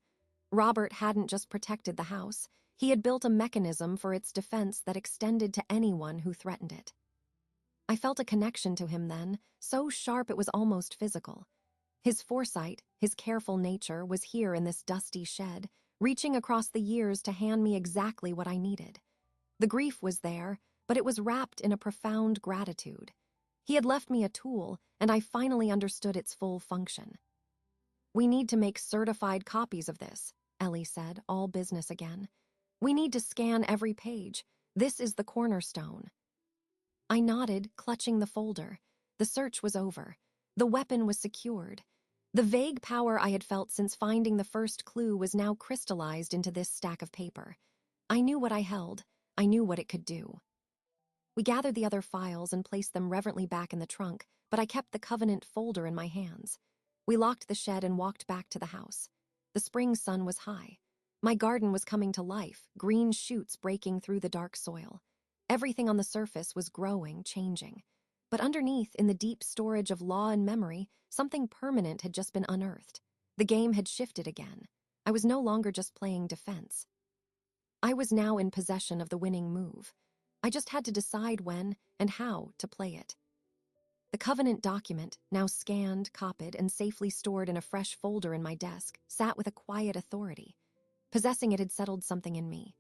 Robert hadn't just protected the house. He had built a mechanism for its defense that extended to anyone who threatened it. I felt a connection to him then, so sharp it was almost physical. His foresight, his careful nature was here in this dusty shed, reaching across the years to hand me exactly what I needed. The grief was there, but it was wrapped in a profound gratitude. He had left me a tool, and I finally understood its full function. "We need to make certified copies of this," Ellie said, all business again. "We need to scan every page. This is the cornerstone." I nodded, clutching the folder. The search was over. The weapon was secured. The vague power I had felt since finding the first clue was now crystallized into this stack of paper. I knew what I held. I knew what it could do. We gathered the other files and placed them reverently back in the trunk, but I kept the Covenant folder in my hands. We locked the shed and walked back to the house. The spring sun was high. My garden was coming to life, green shoots breaking through the dark soil. Everything on the surface was growing, changing. But underneath, in the deep storage of law and memory, something permanent had just been unearthed. The game had shifted again. I was no longer just playing defense. I was now in possession of the winning move. I just had to decide when and how to play it. The Covenant document, now scanned, copied, and safely stored in a fresh folder in my desk, sat with a quiet authority. Possessing it had settled something in me.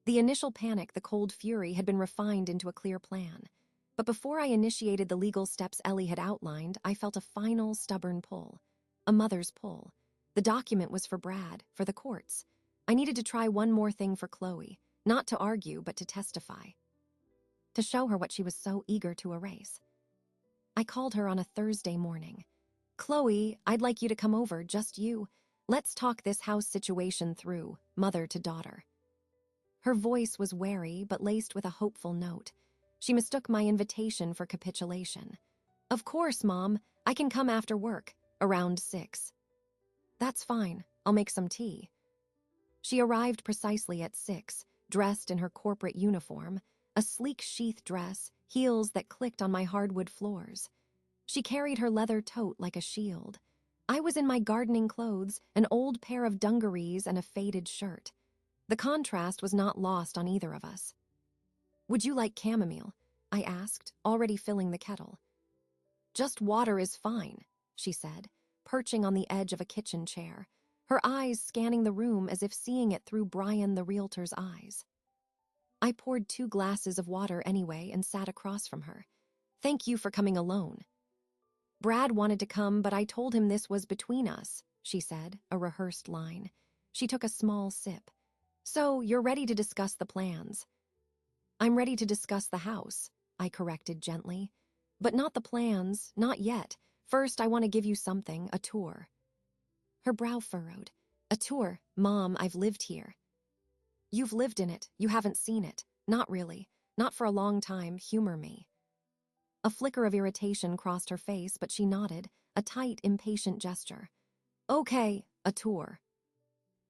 The initial panic, the cold fury, had been refined into a clear plan. But before I initiated the legal steps Ellie had outlined, I felt a final, stubborn pull. A mother's pull. The document was for Brad, for the courts. I needed to try one more thing for Chloe, not to argue, but to testify. To show her what she was so eager to erase. I called her on a Thursday morning. "Chloe, I'd like you to come over, just you. Let's talk this house situation through, mother to daughter." Her voice was wary, but laced with a hopeful note. She mistook my invitation for capitulation. "Of course, Mom. I can come after work, around 6. "That's fine. I'll make some tea." She arrived precisely at 6, dressed in her corporate uniform, a sleek sheath dress, heels that clicked on my hardwood floors. She carried her leather tote like a shield. I was in my gardening clothes, an old pair of dungarees and a faded shirt. The contrast was not lost on either of us. "Would you like chamomile?" I asked, already filling the kettle. "Just water is fine," she said, perching on the edge of a kitchen chair, her eyes scanning the room as if seeing it through Brian the realtor's eyes. I poured 2 glasses of water anyway and sat across from her. "Thank you for coming alone." "Brad wanted to come, but I told him this was between us," she said, a rehearsed line. She took a small sip. "So, you're ready to discuss the plans." "I'm ready to discuss the house," I corrected gently. "But not the plans, not yet. First, I want to give you something, a tour." Her brow furrowed. "A tour? Mom, I've lived here." "You've lived in it. You haven't seen it. Not really. Not for a long time. Humor me." A flicker of irritation crossed her face, but she nodded, a tight, impatient gesture. "Okay, a tour."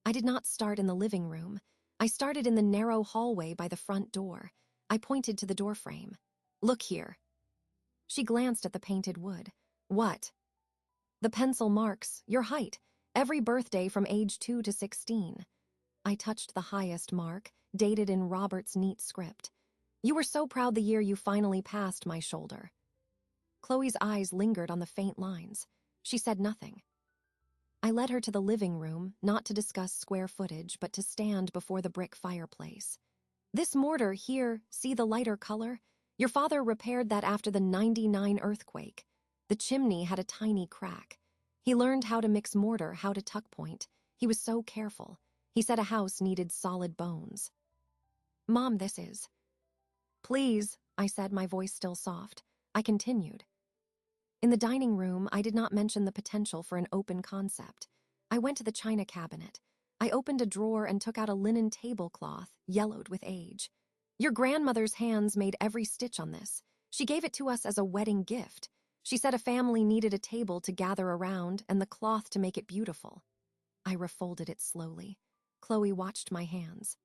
I did not start in the living room. I started in the narrow hallway by the front door. I pointed to the doorframe. "Look here." She glanced at the painted wood. "What?" "The pencil marks, your height, every birthday from age 2 to 16. I touched the highest mark, dated in Robert's neat script. You were so proud the year you finally passed my shoulder. Chloe's eyes lingered on the faint lines. She said nothing. I led her to the living room, not to discuss square footage, but to stand before the brick fireplace. This mortar here, see the lighter color? Your father repaired that after the '99 earthquake. The chimney had a tiny crack. He learned how to mix mortar, how to tuck point. He was so careful. He said a house needed solid bones. Mom, this is. Please, I said, my voice still soft. I continued. In the dining room, I did not mention the potential for an open concept. I went to the china cabinet. I opened a drawer and took out a linen tablecloth, yellowed with age. Your grandmother's hands made every stitch on this. She gave it to us as a wedding gift. She said a family needed a table to gather around and the cloth to make it beautiful. I refolded it slowly. Chloe watched my hands.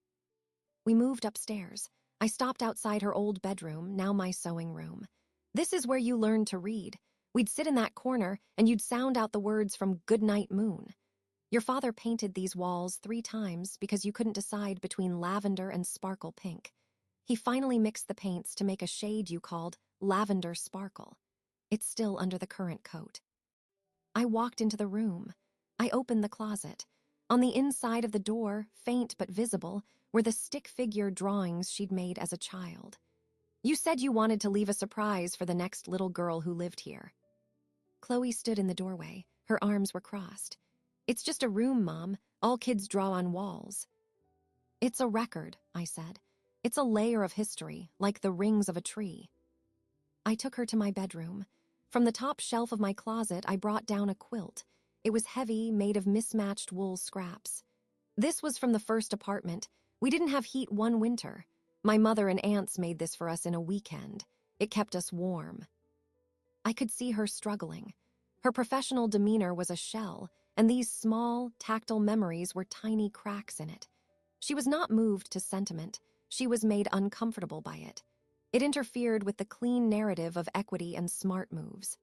We moved upstairs. I stopped outside her old bedroom, now my sewing room. This is where you learned to read. We'd sit in that corner, and you'd sound out the words from Goodnight Moon. Your father painted these walls 3 times because you couldn't decide between lavender and sparkle pink. He finally mixed the paints to make a shade you called lavender sparkle. It's still under the current coat. I walked into the room. I opened the closet. On the inside of the door, faint but visible, were the stick figure drawings she'd made as a child. You said you wanted to leave a surprise for the next little girl who lived here. Chloe stood in the doorway. Her arms were crossed. It's just a room, Mom. All kids draw on walls. It's a record, I said. It's a layer of history, like the rings of a tree. I took her to my bedroom. From the top shelf of my closet, I brought down a quilt. It was heavy, made of mismatched wool scraps. This was from the first apartment. We didn't have heat one winter. My mother and aunts made this for us in a weekend. It kept us warm. I could see her struggling. Her professional demeanor was a shell, and these small, tactile memories were tiny cracks in it. She was not moved to sentiment. She was made uncomfortable by it. It interfered with the clean narrative of equity and smart moves.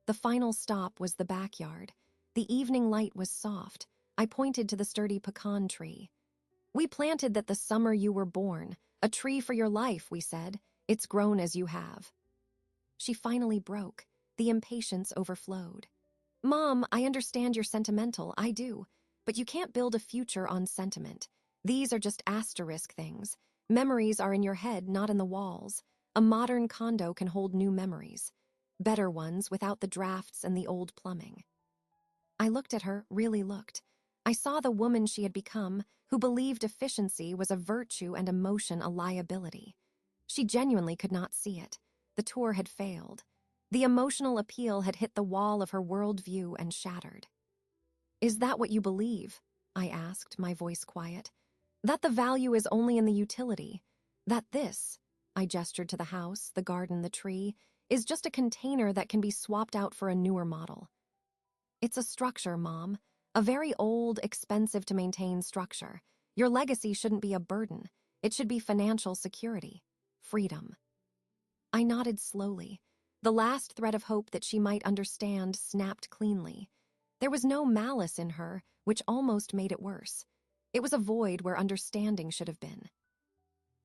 The final stop was the backyard. The evening light was soft. I pointed to the sturdy pecan tree. We planted that the summer you were born. A tree for your life, we said. It's grown as you have. She finally broke. The impatience overflowed. Mom, I understand you're sentimental, I do. But you can't build a future on sentiment. These are just asterisk things. Memories are in your head, not in the walls. A modern condo can hold new memories. Better ones without the drafts and the old plumbing. I looked at her, really looked. I saw the woman she had become, who believed efficiency was a virtue and emotion a liability. She genuinely could not see it. The tour had failed. The emotional appeal had hit the wall of her worldview and shattered. Is that what you believe? I asked, my voice quiet. That the value is only in the utility. That this, I gestured to the house, the garden, the tree, is just a container that can be swapped out for a newer model. It's a structure, Mom. A very old, expensive to maintain structure. Your legacy shouldn't be a burden. It should be financial security. Freedom. I nodded slowly. The last thread of hope that she might understand snapped cleanly. There was no malice in her, which almost made it worse. It was a void where understanding should have been.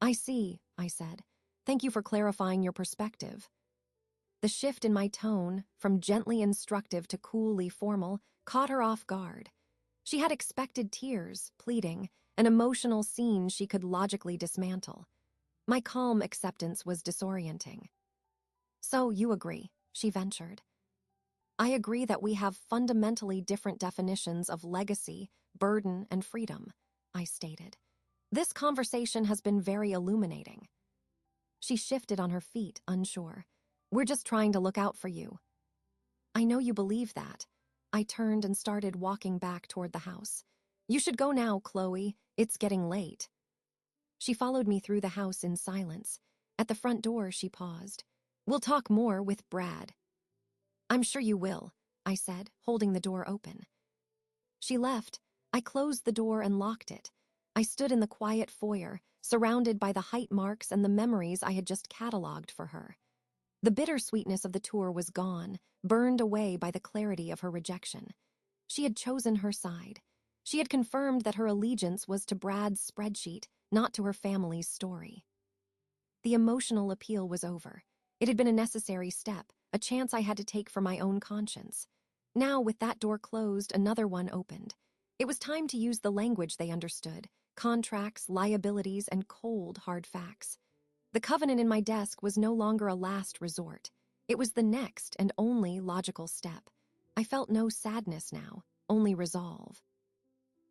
I see, I said. Thank you for clarifying your perspective. The shift in my tone, from gently instructive to coolly formal, caught her off guard. She had expected tears, pleading, an emotional scene she could logically dismantle. My calm acceptance was disorienting. So you agree, she ventured. I agree that we have fundamentally different definitions of legacy, burden, and freedom, I stated. This conversation has been very illuminating. She shifted on her feet, unsure. We're just trying to look out for you. I know you believe that. I turned and started walking back toward the house. You should go now, Chloe. It's getting late. She followed me through the house in silence. At the front door, she paused. We'll talk more with Brad. I'm sure you will, I said, holding the door open. She left. I closed the door and locked it. I stood in the quiet foyer, surrounded by the height marks and the memories I had just cataloged for her. The bittersweetness of the tour was gone, burned away by the clarity of her rejection. She had chosen her side. She had confirmed that her allegiance was to Brad's spreadsheet, not to her family's story. The emotional appeal was over. It had been a necessary step, a chance I had to take for my own conscience. Now, with that door closed, another one opened. It was time to use the language they understood: contracts, liabilities, and cold, hard facts. The covenant in my desk was no longer a last resort. It was the next and only logical step. I felt no sadness now, only resolve.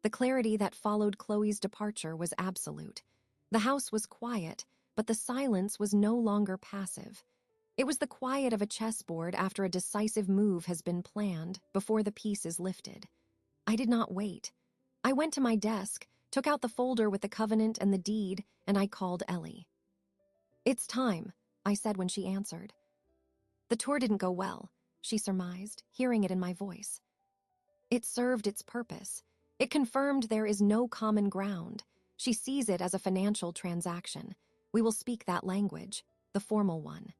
The clarity that followed Chloe's departure was absolute. The house was quiet, but the silence was no longer passive. It was the quiet of a chessboard after a decisive move has been planned, before the piece is lifted. I did not wait. I went to my desk, took out the folder with the covenant and the deed, and I called Ellie. "It's time," I said when she answered. "The tour didn't go well," she surmised, hearing it in my voice. "It served its purpose. It confirmed there is no common ground. She sees it as a financial transaction. We will speak that language, the formal one.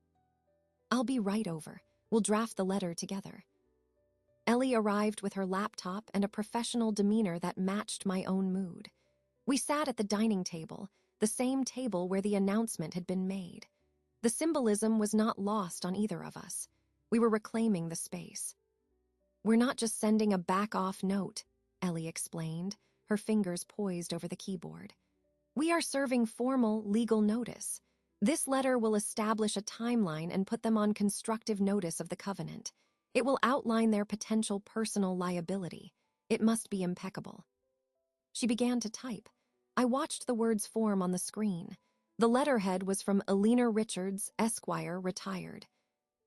I'll be right over. We'll draft the letter together." Ellie arrived with her laptop and a professional demeanor that matched my own mood. We sat at the dining table, the same table where the announcement had been made. The symbolism was not lost on either of us. We were reclaiming the space. "We're not just sending a back-off note," Ellie explained, her fingers poised over the keyboard. "We are serving formal legal notice. This letter will establish a timeline and put them on constructive notice of the covenant. It will outline their potential personal liability. It must be impeccable." She began to type. I watched the words form on the screen. The letterhead was from Alina Richards, Esquire, retired.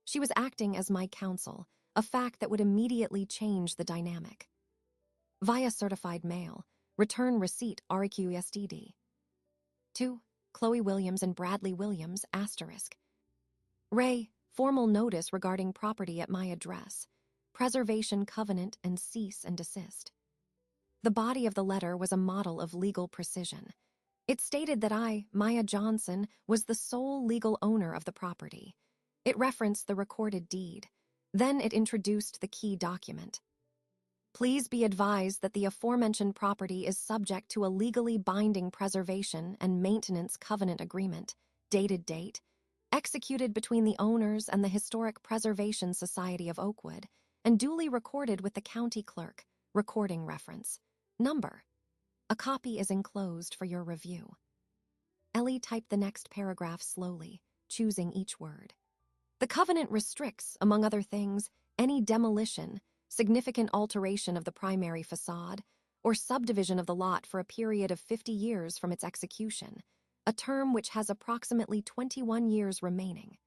She was acting as my counsel, a fact that would immediately change the dynamic. "Via certified mail. Return receipt REQSDD. To Chloe Williams and Bradley Williams, *. Ray, formal notice regarding property at my address. Preservation covenant and cease and desist." The body of the letter was a model of legal precision. It stated that I, Maya Johnson, was the sole legal owner of the property. It referenced the recorded deed. Then it introduced the key document. "Please be advised that the aforementioned property is subject to a legally binding preservation and maintenance covenant agreement, dated date, executed between the owners and the Historic Preservation Society of Oakwood, and duly recorded with the county clerk, recording reference. Number. A copy is enclosed for your review." Ellie typed the next paragraph slowly, choosing each word. "The covenant restricts, among other things, any demolition, significant alteration of the primary facade, or subdivision of the lot for a period of 50 years from its execution, a term which has approximately 21 years remaining.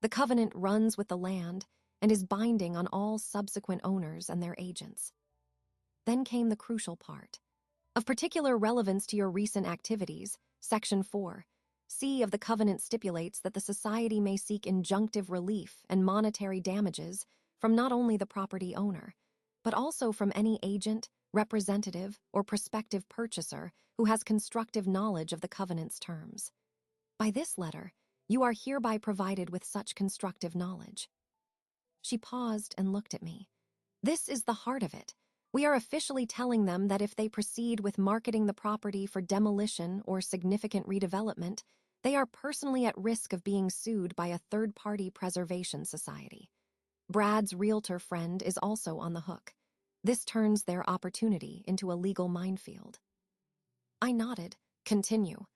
The covenant runs with the land and is binding on all subsequent owners and their agents." Then came the crucial part. "Of particular relevance to your recent activities, Section 4, C of the covenant stipulates that the society may seek injunctive relief and monetary damages from not only the property owner, but also from any agent, representative, or prospective purchaser who has constructive knowledge of the covenant's terms. By this letter, you are hereby provided with such constructive knowledge." She paused and looked at me. "This is the heart of it. We are officially telling them that if they proceed with marketing the property for demolition or significant redevelopment, they are personally at risk of being sued by a third-party preservation society. Brad's realtor friend is also on the hook. This turns their opportunity into a legal minefield." I nodded. "Continue."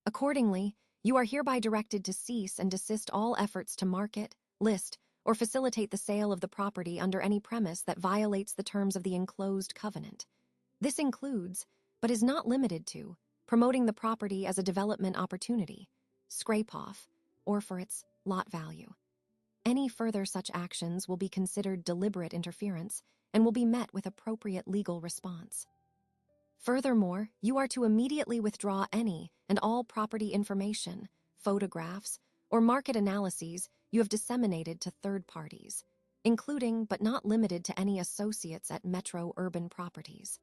"Accordingly, you are hereby directed to cease and desist all efforts to market, list, or facilitate the sale of the property under any premise that violates the terms of the enclosed covenant. This includes, but is not limited to, promoting the property as a development opportunity, scrape-off, or for its lot value. Any further such actions will be considered deliberate interference and will be met with appropriate legal response. Furthermore, you are to immediately withdraw any and all property information, photographs, or market analyses you have disseminated to third parties, including but not limited to any associates at Metro Urban Properties."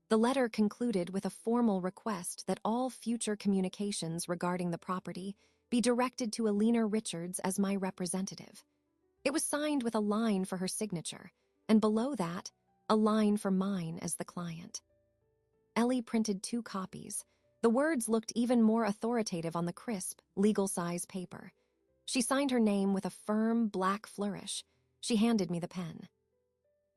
The letter concluded with a formal request that all future communications regarding the property be directed to Alina Richards as my representative. It was signed with a line for her signature, and below that, a line for mine as the client. Ellie printed 2 copies. The words looked even more authoritative on the crisp, legal-size paper. She signed her name with a firm, black flourish. She handed me the pen.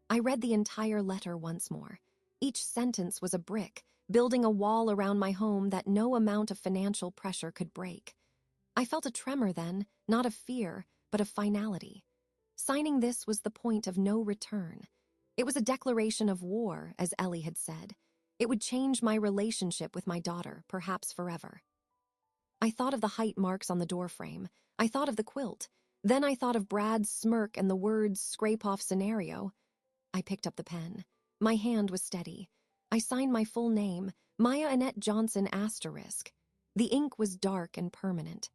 I read the entire letter once more. Each sentence was a brick, building a wall around my home that no amount of financial pressure could break. I felt a tremor then, not of fear, but of finality. Signing this was the point of no return. It was a declaration of war, as Ellie had said. It would change my relationship with my daughter, perhaps forever. I thought of the height marks on the doorframe. I thought of the quilt. Then I thought of Brad's smirk and the words scrape-off scenario. I picked up the pen. My hand was steady. I signed my full name, Maya Annette Johnson *. The ink was dark and permanent.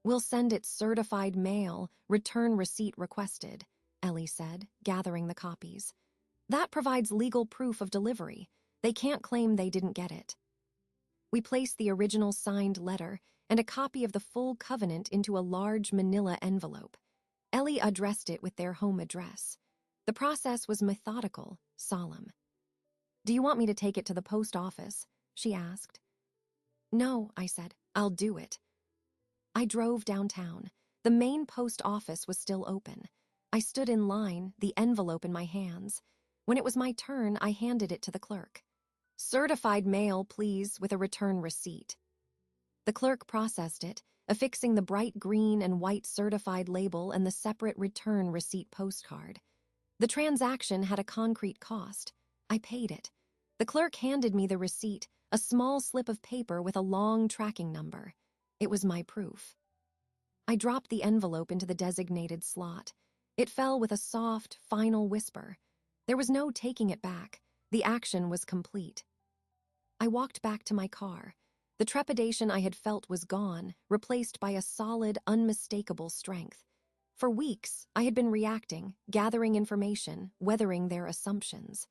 "We'll send it certified mail, return receipt requested," Ellie said, gathering the copies. "That provides legal proof of delivery. They can't claim they didn't get it." We placed the original signed letter and a copy of the full covenant into a large manila envelope. Ellie addressed it with their home address. The process was methodical, solemn. "Do you want me to take it to the post office?" she asked. "No," I said. "I'll do it." I drove downtown. The main post office was still open. I stood in line, the envelope in my hands. When it was my turn, I handed it to the clerk. "Certified mail, please, with a return receipt." The clerk processed it, affixing the bright green and white certified label and the separate return receipt postcard. The transaction had a concrete cost. I paid it. The clerk handed me the receipt, a small slip of paper with a long tracking number. It was my proof. I dropped the envelope into the designated slot. It fell with a soft, final whisper. There was no taking it back. The action was complete. I walked back to my car. The trepidation I had felt was gone, replaced by a solid, unmistakable strength. For weeks, I had been reacting, gathering information, weathering their assumptions.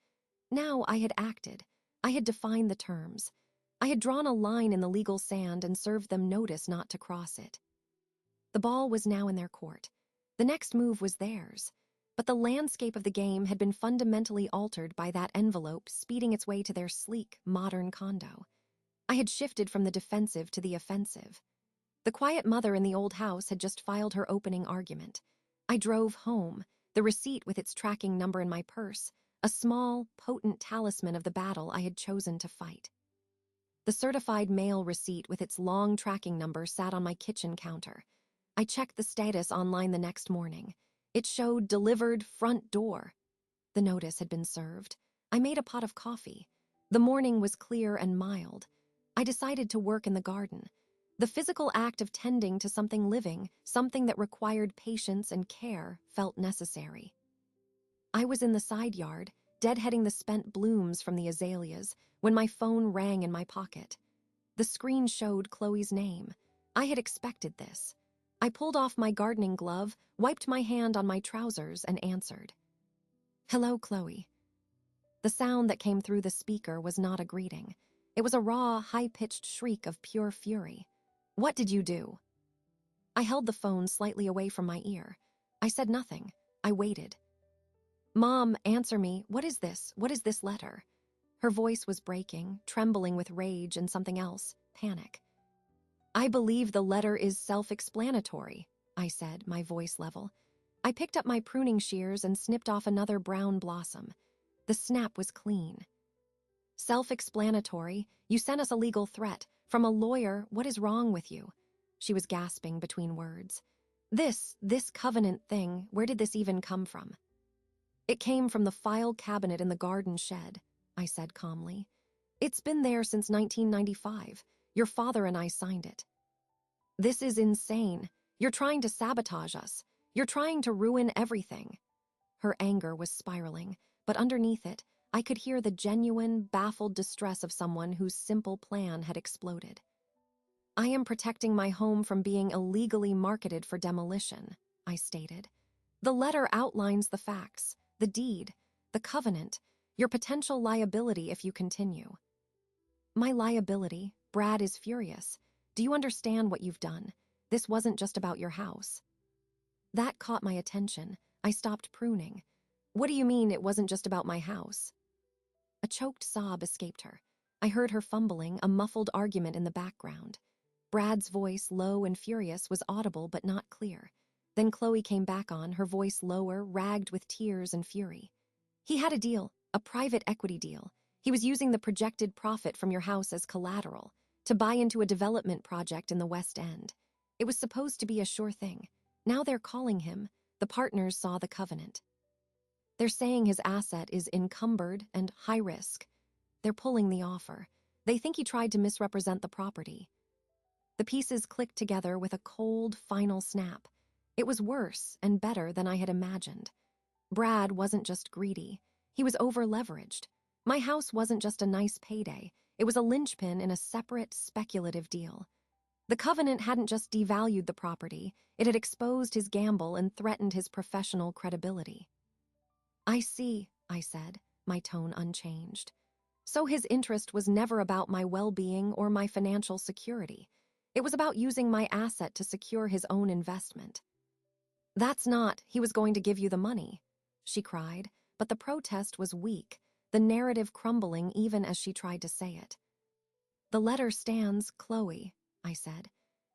Now I had acted. I had defined the terms. I had drawn a line in the legal sand and served them notice not to cross it. The ball was now in their court. The next move was theirs. But the landscape of the game had been fundamentally altered by that envelope speeding its way to their sleek, modern condo. I had shifted from the defensive to the offensive. The quiet mother in the old house had just filed her opening argument. I drove home, the receipt with its tracking number in my purse, a small, potent talisman of the battle I had chosen to fight. The certified mail receipt with its long tracking number sat on my kitchen counter. I checked the status online the next morning. It showed delivered front door. The notice had been served. I made a pot of coffee. The morning was clear and mild. I decided to work in the garden. The physical act of tending to something living, something that required patience and care, felt necessary. I was in the side yard, deadheading the spent blooms from the azaleas, when my phone rang in my pocket. The screen showed Chloe's name. I had expected this. I pulled off my gardening glove, wiped my hand on my trousers, and answered. "Hello, Chloe." The sound that came through the speaker was not a greeting. It was a raw, high-pitched shriek of pure fury. "What did you do?" I held the phone slightly away from my ear. I said nothing. I waited. "Mom, answer me. What is this? What is this letter?" Her voice was breaking, trembling with rage and something else, panic. "I believe the letter is self-explanatory," I said, my voice level. I picked up my pruning shears and snipped off another brown blossom. The snap was clean. "Self-explanatory. You sent us a legal threat. From a lawyer. What is wrong with you?" She was gasping between words. This covenant thing, where did this even come from?" "It came from the file cabinet in the garden shed," I said calmly. "It's been there since 1995. Your father and I signed it." "This is insane. You're trying to sabotage us. You're trying to ruin everything." Her anger was spiraling, but underneath it, I could hear the genuine, baffled distress of someone whose simple plan had exploded. "I am protecting my home from being illegally marketed for demolition," I stated. "The letter outlines the facts, the deed, the covenant, your potential liability if you continue." "My liability? Brad is furious. Do you understand what you've done? This wasn't just about your house." That caught my attention. I stopped pruning. What do you mean it wasn't just about my house? A choked sob escaped her. I heard her fumbling, a muffled argument in the background. Brad's voice, low and furious, was audible but not clear. Then Chloe came back on, her voice lower, ragged with tears and fury. He had a deal, a private equity deal. He was using the projected profit from your house as collateral to buy into a development project in the West End. It was supposed to be a sure thing. Now they're calling him. The partners saw the covenant. They're saying his asset is encumbered and high risk. They're pulling the offer. They think he tried to misrepresent the property. The pieces clicked together with a cold, final snap. It was worse and better than I had imagined. Brad wasn't just greedy. He was over-leveraged. My house wasn't just a nice payday. It was a linchpin in a separate, speculative deal. The covenant hadn't just devalued the property. It had exposed his gamble and threatened his professional credibility. I see, I said, my tone unchanged. So his interest was never about my well-being or my financial security. It was about using my asset to secure his own investment. That's not, he was going to give you the money, she cried, but the protest was weak, the narrative crumbling even as she tried to say it. The letter stands, Chloe, I said.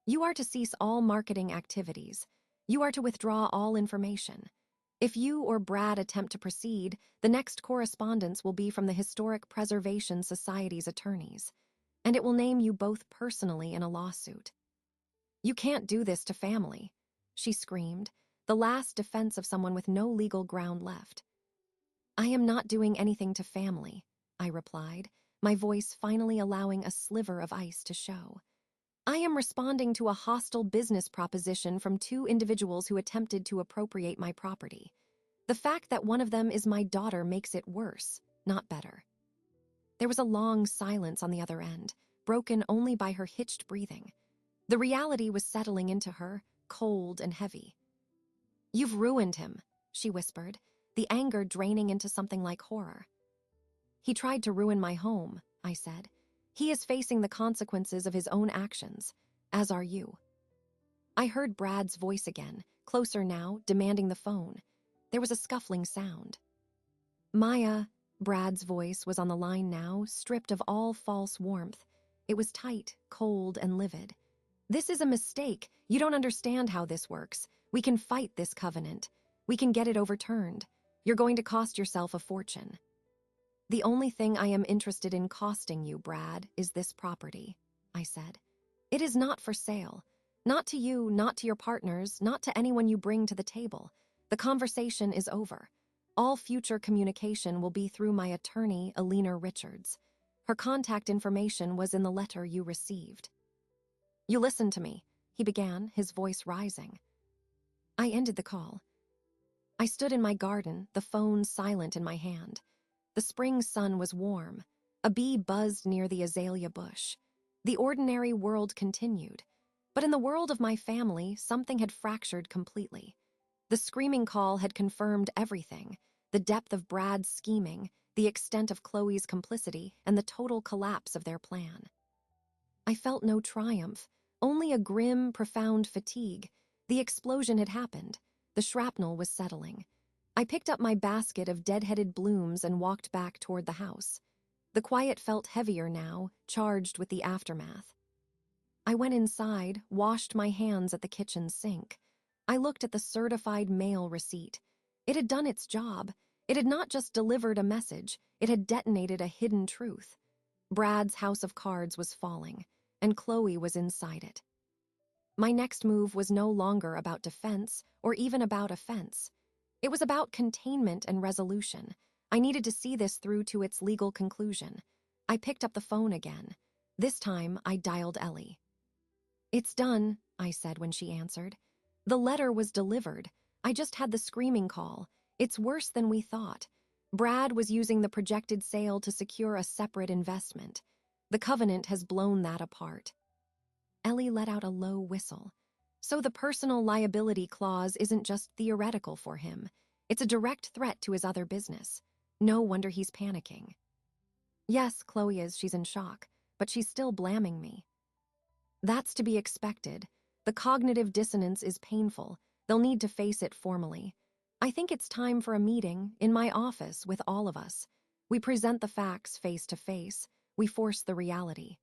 You are to cease all marketing activities. You are to withdraw all information. If you or Brad attempt to proceed, the next correspondence will be from the Historic Preservation Society's attorneys, and it will name you both personally in a lawsuit. You can't do this to family, she screamed, the last defense of someone with no legal ground left. I am not doing anything to family, I replied, my voice finally allowing a sliver of ice to show. I am responding to a hostile business proposition from two individuals who attempted to appropriate my property. The fact that one of them is my daughter makes it worse, not better. There was a long silence on the other end, broken only by her hitched breathing. The reality was settling into her, cold and heavy. You've ruined him, she whispered, the anger draining into something like horror. He tried to ruin my home, I said. He is facing the consequences of his own actions, as are you. I heard Brad's voice again, closer now, demanding the phone. There was a scuffling sound. Maya, Brad's voice was on the line now, stripped of all false warmth. It was tight, cold, and livid. This is a mistake. You don't understand how this works. We can fight this covenant. We can get it overturned. You're going to cost yourself a fortune. The only thing I am interested in costing you, Brad, is this property, I said. It is not for sale. Not to you, not to your partners, not to anyone you bring to the table. The conversation is over. All future communication will be through my attorney, Alina Richards. Her contact information was in the letter you received. You listen to me, he began, his voice rising. I ended the call. I stood in my garden, the phone silent in my hand. The spring sun was warm. A bee buzzed near the azalea bush. The ordinary world continued. But in the world of my family, something had fractured completely. The screaming call had confirmed everything, the depth of Brad's scheming, the extent of Chloe's complicity, and the total collapse of their plan. I felt no triumph, only a grim, profound fatigue. The explosion had happened. The shrapnel was settling. I picked up my basket of dead-headed blooms and walked back toward the house. The quiet felt heavier now, charged with the aftermath. I went inside, washed my hands at the kitchen sink. I looked at the certified mail receipt. It had done its job. It had not just delivered a message, it had detonated a hidden truth. Brad's house of cards was falling, and Chloe was inside it. My next move was no longer about defense or even about offense. It was about containment and resolution. I needed to see this through to its legal conclusion. I picked up the phone again. This time, I dialed Ellie. It's done, I said when she answered. The letter was delivered. I just had the screaming call. It's worse than we thought. Brad was using the projected sale to secure a separate investment. The covenant has blown that apart. Ellie let out a low whistle. So the personal liability clause isn't just theoretical for him. It's a direct threat to his other business. No wonder he's panicking. Yes, Chloe is, she's in shock, but she's still blaming me. That's to be expected. The cognitive dissonance is painful. They'll need to face it formally. I think it's time for a meeting in my office with all of us. We present the facts face to face. We force the reality.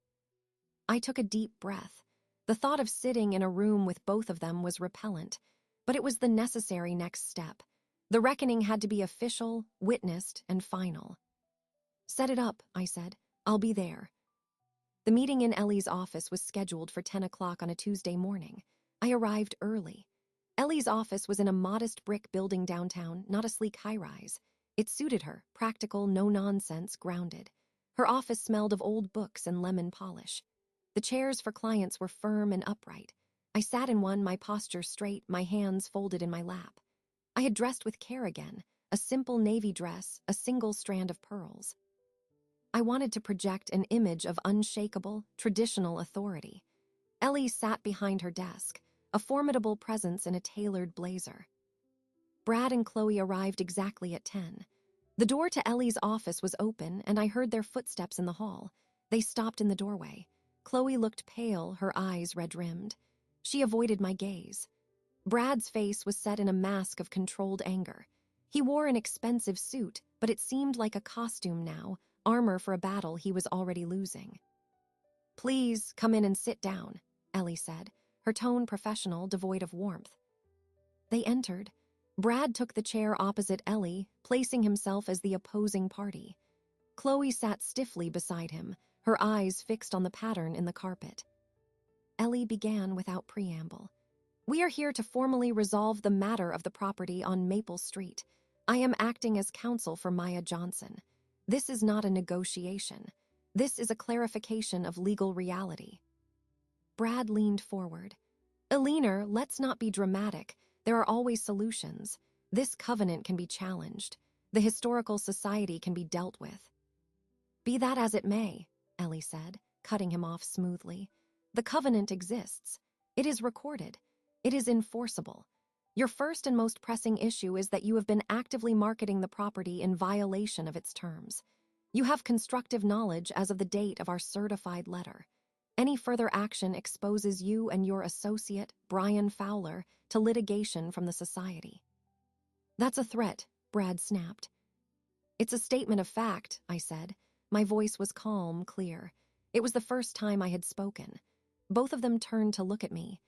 I took a deep breath. The thought of sitting in a room with both of them was repellent, but it was the necessary next step. The reckoning had to be official, witnessed, and final. Set it up, I said. I'll be there. The meeting in Ellie's office was scheduled for 10 o'clock on a Tuesday morning. I arrived early. Ellie's office was in a modest brick building downtown, not a sleek high-rise. It suited her, practical, no-nonsense, grounded. Her office smelled of old books and lemon polish. The chairs for clients were firm and upright. I sat in one, my posture straight, my hands folded in my lap. I had dressed with care again, a simple navy dress, a single strand of pearls. I wanted to project an image of unshakable, traditional authority. Ellie sat behind her desk, a formidable presence in a tailored blazer. Brad and Chloe arrived exactly at 10. The door to Ellie's office was open, and I heard their footsteps in the hall. They stopped in the doorway. Chloe looked pale, her eyes red-rimmed. She avoided my gaze. Brad's face was set in a mask of controlled anger. He wore an expensive suit, but it seemed like a costume now, armor for a battle he was already losing. "Please, come in and sit down," Ellie said, her tone professional, devoid of warmth. They entered. Brad took the chair opposite Ellie, placing himself as the opposing party. Chloe sat stiffly beside him, her eyes fixed on the pattern in the carpet. Ellie began without preamble. "We are here to formally resolve the matter of the property on Maple Street. I am acting as counsel for Maya Johnson. This is not a negotiation. This is a clarification of legal reality." Brad leaned forward. "Eleanor, let's not be dramatic. There are always solutions. This covenant can be challenged. The historical society can be dealt with." "Be that as it may," Ellie said, cutting him off smoothly. "The covenant exists. It is recorded. It is enforceable. Your first and most pressing issue is that you have been actively marketing the property in violation of its terms. You have constructive knowledge as of the date of our certified letter. Any further action exposes you and your associate, Brian Fowler, to litigation from the society." "That's a threat," Brad snapped. "It's a statement of fact," I said. My voice was calm, clear. It was the first time I had spoken. Both of them turned to look at me.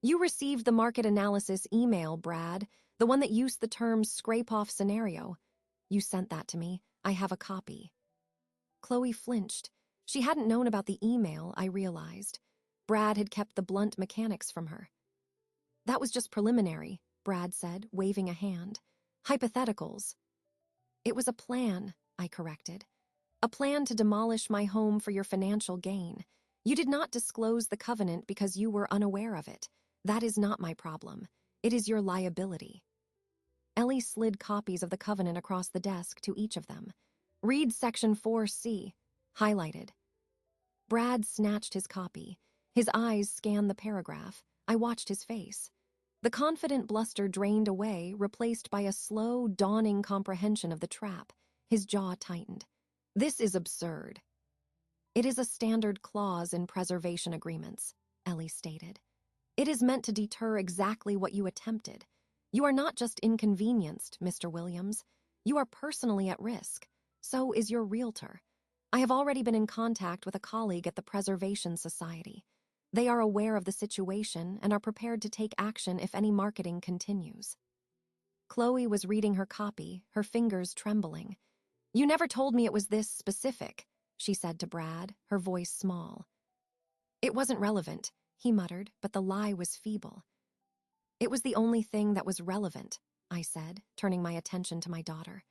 "You received the market analysis email, Brad, the one that used the term scrape-off scenario. You sent that to me. I have a copy." Chloe flinched. She hadn't known about the email, I realized. Brad had kept the blunt mechanics from her. "That was just preliminary," Brad said, waving a hand. "Hypotheticals." "It was a plan," I corrected. "A plan to demolish my home for your financial gain. You did not disclose the covenant because you were unaware of it. That is not my problem. It is your liability." Ellie slid copies of the covenant across the desk to each of them. "Read Section 4C, highlighted." Brad snatched his copy. His eyes scanned the paragraph. I watched his face. The confident bluster drained away, replaced by a slow, dawning comprehension of the trap. His jaw tightened. "This is absurd." "It is a standard clause in preservation agreements," Ellie stated. "It is meant to deter exactly what you attempted. You are not just inconvenienced, Mr. Williams. You are personally at risk. So is your realtor. I have already been in contact with a colleague at the Preservation Society. They are aware of the situation and are prepared to take action if any marketing continues." Chloe was reading her copy, her fingers trembling. "You never told me it was this specific," she said to Brad, her voice small. "It wasn't relevant," he muttered, but the lie was feeble. "It was the only thing that was relevant," I said, turning my attention to my daughter.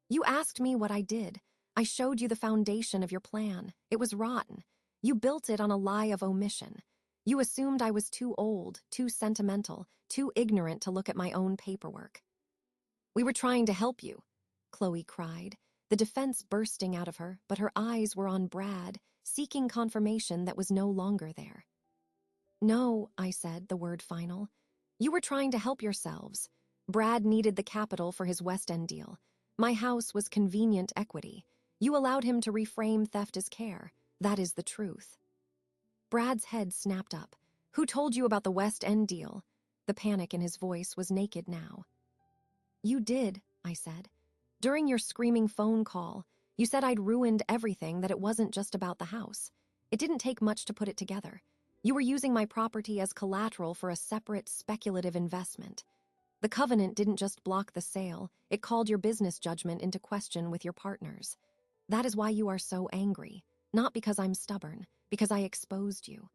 "You asked me what I did. I showed you the foundation of your plan. It was rotten. You built it on a lie of omission. You assumed I was too old, too sentimental, too ignorant to look at my own paperwork." "We were trying to help you," Chloe cried, the defense bursting out of her, but her eyes were on Brad, seeking confirmation that was no longer there. "No," I said, the word final. "You were trying to help yourselves. Brad needed the capital for his West End deal. My house was convenient equity. You allowed him to reframe theft as care. That is the truth." Brad's head snapped up. "Who told you about the West End deal?" The panic in his voice was naked now. You did, I said. During your screaming phone call, you said I'd ruined everything, that it wasn't just about the house. It didn't take much to put it together. You were using my property as collateral for a separate, speculative investment. The covenant didn't just block the sale, it called your business judgment into question with your partners. That is why you are so angry, not because I'm stubborn, because I exposed you.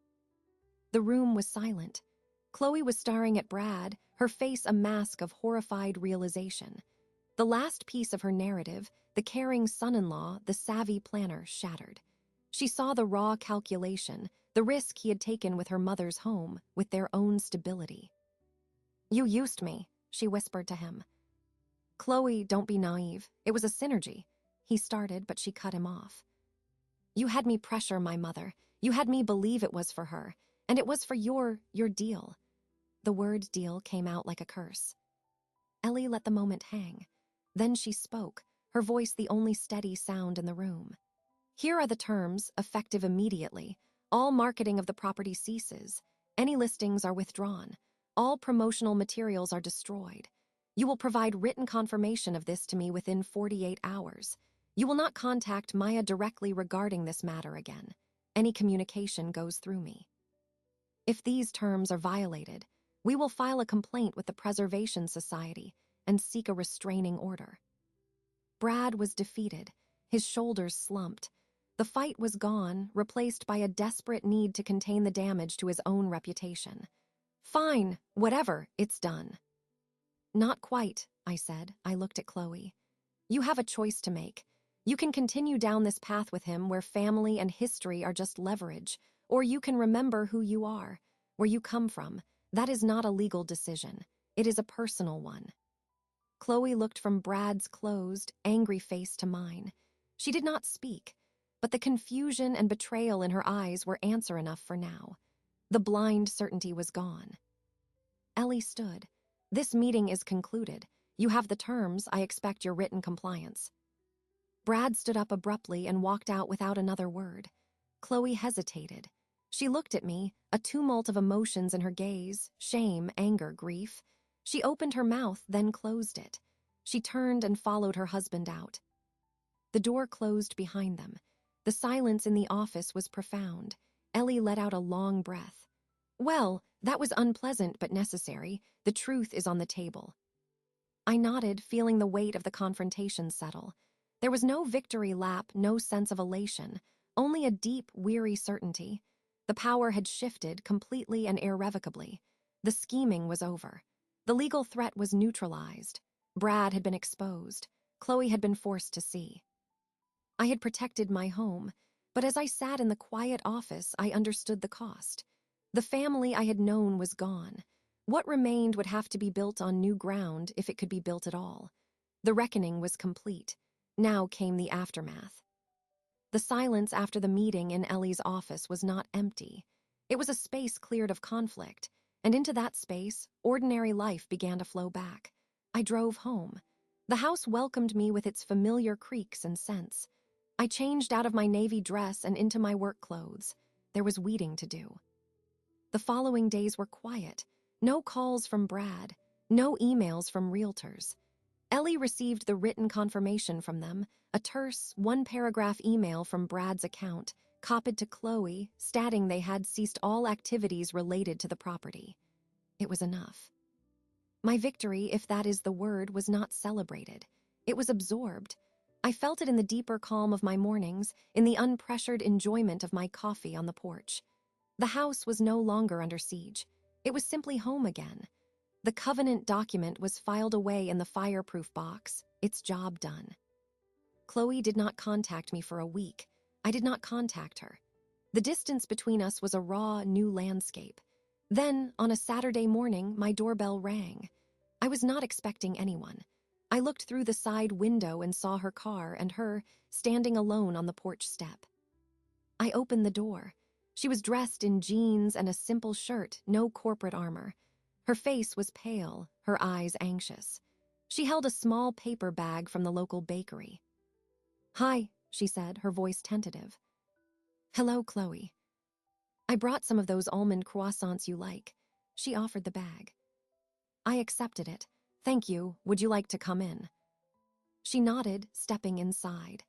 The room was silent. Chloe was staring at Brad, her face a mask of horrified realization. The last piece of her narrative, the caring son-in-law, the savvy planner, shattered. She saw the raw calculation, the risk he had taken with her mother's home, with their own stability. You used me, she whispered to him. Chloe, don't be naive. It was a synergy. He started, but she cut him off. You had me pressure my mother. You had me believe it was for her. And it was for your deal. The word deal came out like a curse. Ellie let the moment hang. Then she spoke, her voice the only steady sound in the room. Here are the terms, effective immediately. All marketing of the property ceases. Any listings are withdrawn. All promotional materials are destroyed. You will provide written confirmation of this to me within 48 hours. You will not contact Maya directly regarding this matter again. Any communication goes through me. If these terms are violated, we will file a complaint with the Preservation Society and seek a restraining order. Brad was defeated. His shoulders slumped. The fight was gone, replaced by a desperate need to contain the damage to his own reputation. Fine, whatever, it's done. Not quite, I said. I looked at Chloe. You have a choice to make. You can continue down this path with him where family and history are just leverage, or you can remember who you are, where you come from. That is not a legal decision. It is a personal one. Chloe looked from Brad's closed, angry face to mine. She did not speak, but the confusion and betrayal in her eyes were answer enough for now. The blind certainty was gone. Ellie stood. This meeting is concluded. You have the terms. I expect your written compliance. Brad stood up abruptly and walked out without another word. Chloe hesitated. She looked at me, a tumult of emotions in her gaze, shame, anger, grief. She opened her mouth, then closed it. She turned and followed her husband out. The door closed behind them. The silence in the office was profound. Ellie let out a long breath. Well, that was unpleasant but necessary. The truth is on the table. I nodded, feeling the weight of the confrontation settle. There was no victory lap, no sense of elation, only a deep, weary certainty. The power had shifted completely and irrevocably. The scheming was over. The legal threat was neutralized. Brad had been exposed. Chloe had been forced to see. I had protected my home, but as I sat in the quiet office, I understood the cost. The family I had known was gone. What remained would have to be built on new ground if it could be built at all. The reckoning was complete. Now came the aftermath. The silence after the meeting in Ellie's office was not empty. It was a space cleared of conflict, and into that space, ordinary life began to flow back. I drove home. The house welcomed me with its familiar creaks and scents. I changed out of my navy dress and into my work clothes. There was weeding to do. The following days were quiet. No calls from Brad, no emails from realtors. Ellie received the written confirmation from them, a terse, one-paragraph email from Brad's account, copied to Chloe, stating they had ceased all activities related to the property. It was enough. My victory, if that is the word, was not celebrated. It was absorbed. I felt it in the deeper calm of my mornings, in the unpressured enjoyment of my coffee on the porch. The house was no longer under siege. It was simply home again. The covenant document was filed away in the fireproof box, its job done. Chloe did not contact me for a week. I did not contact her. The distance between us was a raw, new landscape. Then, on a Saturday morning, my doorbell rang. I was not expecting anyone. I looked through the side window and saw her car and her standing alone on the porch step. I opened the door. She was dressed in jeans and a simple shirt, no corporate armor. Her face was pale, her eyes anxious. She held a small paper bag from the local bakery. "Hi," she said, her voice tentative. "Hello, Chloe. I brought some of those almond croissants you like." She offered the bag. I accepted it. Thank you. Would you like to come in? She nodded, stepping inside.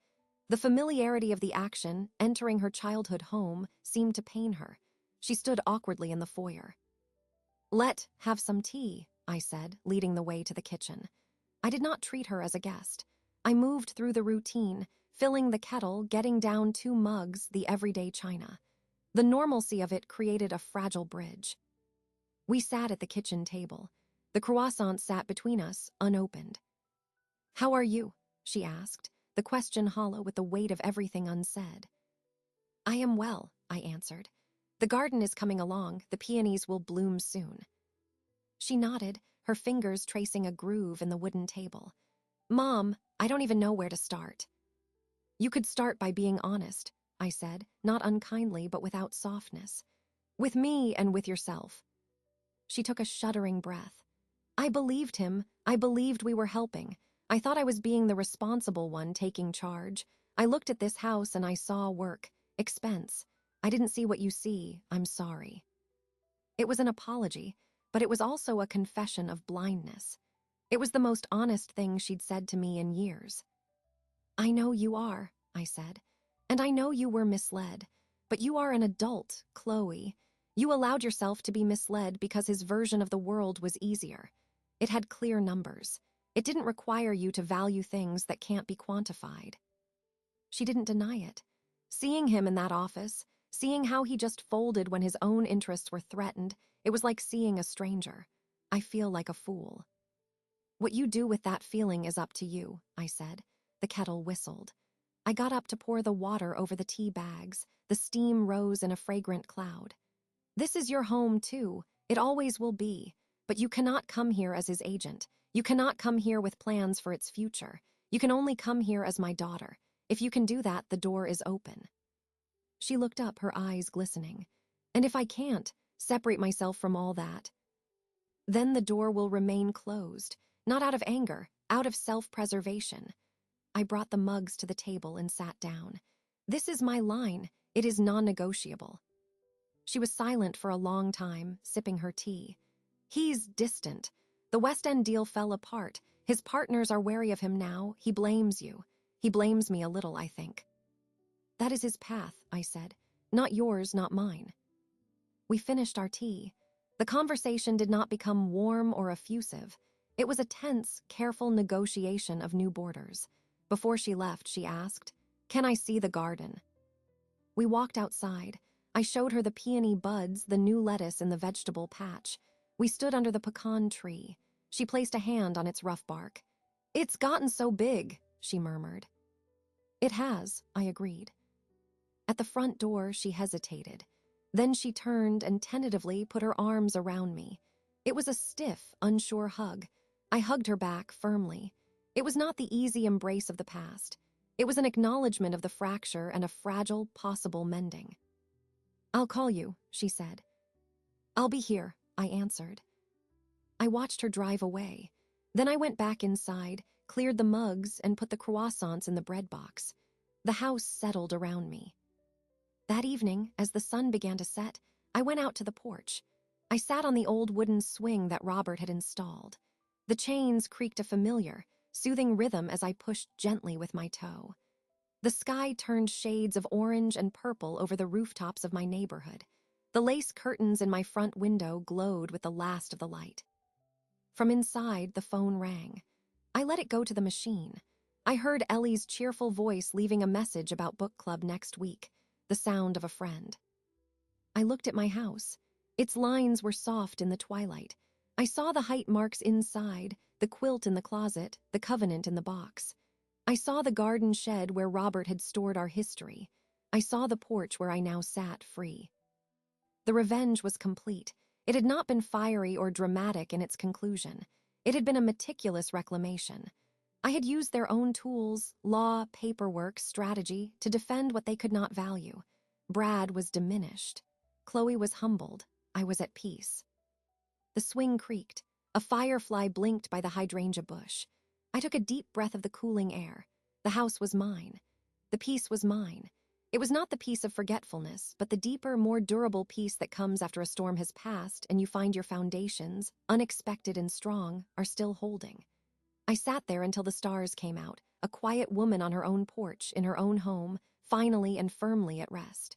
The familiarity of the action, entering her childhood home, seemed to pain her. She stood awkwardly in the foyer. Have some tea, I said, leading the way to the kitchen. I did not treat her as a guest. I moved through the routine, filling the kettle, getting down 2 mugs, the everyday china. The normalcy of it created a fragile bridge. We sat at the kitchen table. The croissant sat between us, unopened. How are you? She asked, the question hollow with the weight of everything unsaid. I am well, I answered. The garden is coming along, the peonies will bloom soon. She nodded, her fingers tracing a groove in the wooden table. Mom, I don't even know where to start. You could start by being honest, I said, not unkindly but without softness. With me and with yourself. She took a shuddering breath. I believed him. I believed we were helping. I thought I was being the responsible one taking charge. I looked at this house and I saw work, expense. I didn't see what you see. I'm sorry. It was an apology, but it was also a confession of blindness. It was the most honest thing she'd said to me in years. I know you are, I said, and I know you were misled, but you are an adult, Chloe. You allowed yourself to be misled because his version of the world was easier. It had clear numbers. It didn't require you to value things that can't be quantified. She didn't deny it. Seeing him in that office, seeing how he just folded when his own interests were threatened, it was like seeing a stranger. I feel like a fool. What you do with that feeling is up to you, I said. The kettle whistled. I got up to pour the water over the tea bags. The steam rose in a fragrant cloud. This is your home, too. It always will be. But you cannot come here as his agent. You cannot come here with plans for its future. You can only come here as my daughter. If you can do that, the door is open. She looked up, her eyes glistening. And if I can't separate myself from all that, then the door will remain closed, not out of anger, out of self-preservation. I brought the mugs to the table and sat down. This is my line. It is non-negotiable. She was silent for a long time, sipping her tea. He's distant. The West End deal fell apart. His partners are wary of him now. He blames you. He blames me a little, I think. That is his path, I said. Not yours, not mine. We finished our tea. The conversation did not become warm or effusive. It was a tense, careful negotiation of new borders. Before she left, she asked, "Can I see the garden?" We walked outside. I showed her the peony buds, the new lettuce in the vegetable patch. We stood under the pecan tree. She placed a hand on its rough bark. "It's gotten so big," she murmured. "It has," I agreed. At the front door, she hesitated. Then she turned and tentatively put her arms around me. It was a stiff, unsure hug. I hugged her back firmly. It was not the easy embrace of the past. It was an acknowledgement of the fracture and a fragile, possible mending. "I'll call you," she said. "I'll be here," I answered. I watched her drive away. Then I went back inside, cleared the mugs, and put the croissants in the bread box. The house settled around me. That evening, as the sun began to set, I went out to the porch. I sat on the old wooden swing that Robert had installed. The chains creaked a familiar, soothing rhythm as I pushed gently with my toe. The sky turned shades of orange and purple over the rooftops of my neighborhood. The lace curtains in my front window glowed with the last of the light. From inside, the phone rang. I let it go to the machine. I heard Ellie's cheerful voice leaving a message about book club next week, the sound of a friend. I looked at my house. Its lines were soft in the twilight. I saw the height marks inside, the quilt in the closet, the covenant in the box. I saw the garden shed where Robert had stored our history. I saw the porch where I now sat free. The revenge was complete. It had not been fiery or dramatic in its conclusion. It had been a meticulous reclamation. I had used their own tools, law, paperwork, strategy, to defend what they could not value. Brad was diminished. Chloe was humbled. I was at peace. The swing creaked. A firefly blinked by the hydrangea bush. I took a deep breath of the cooling air. The house was mine. The peace was mine. It was not the peace of forgetfulness, but the deeper, more durable peace that comes after a storm has passed and you find your foundations, unexpected and strong, are still holding. I sat there until the stars came out, a quiet woman on her own porch, in her own home, finally and firmly at rest.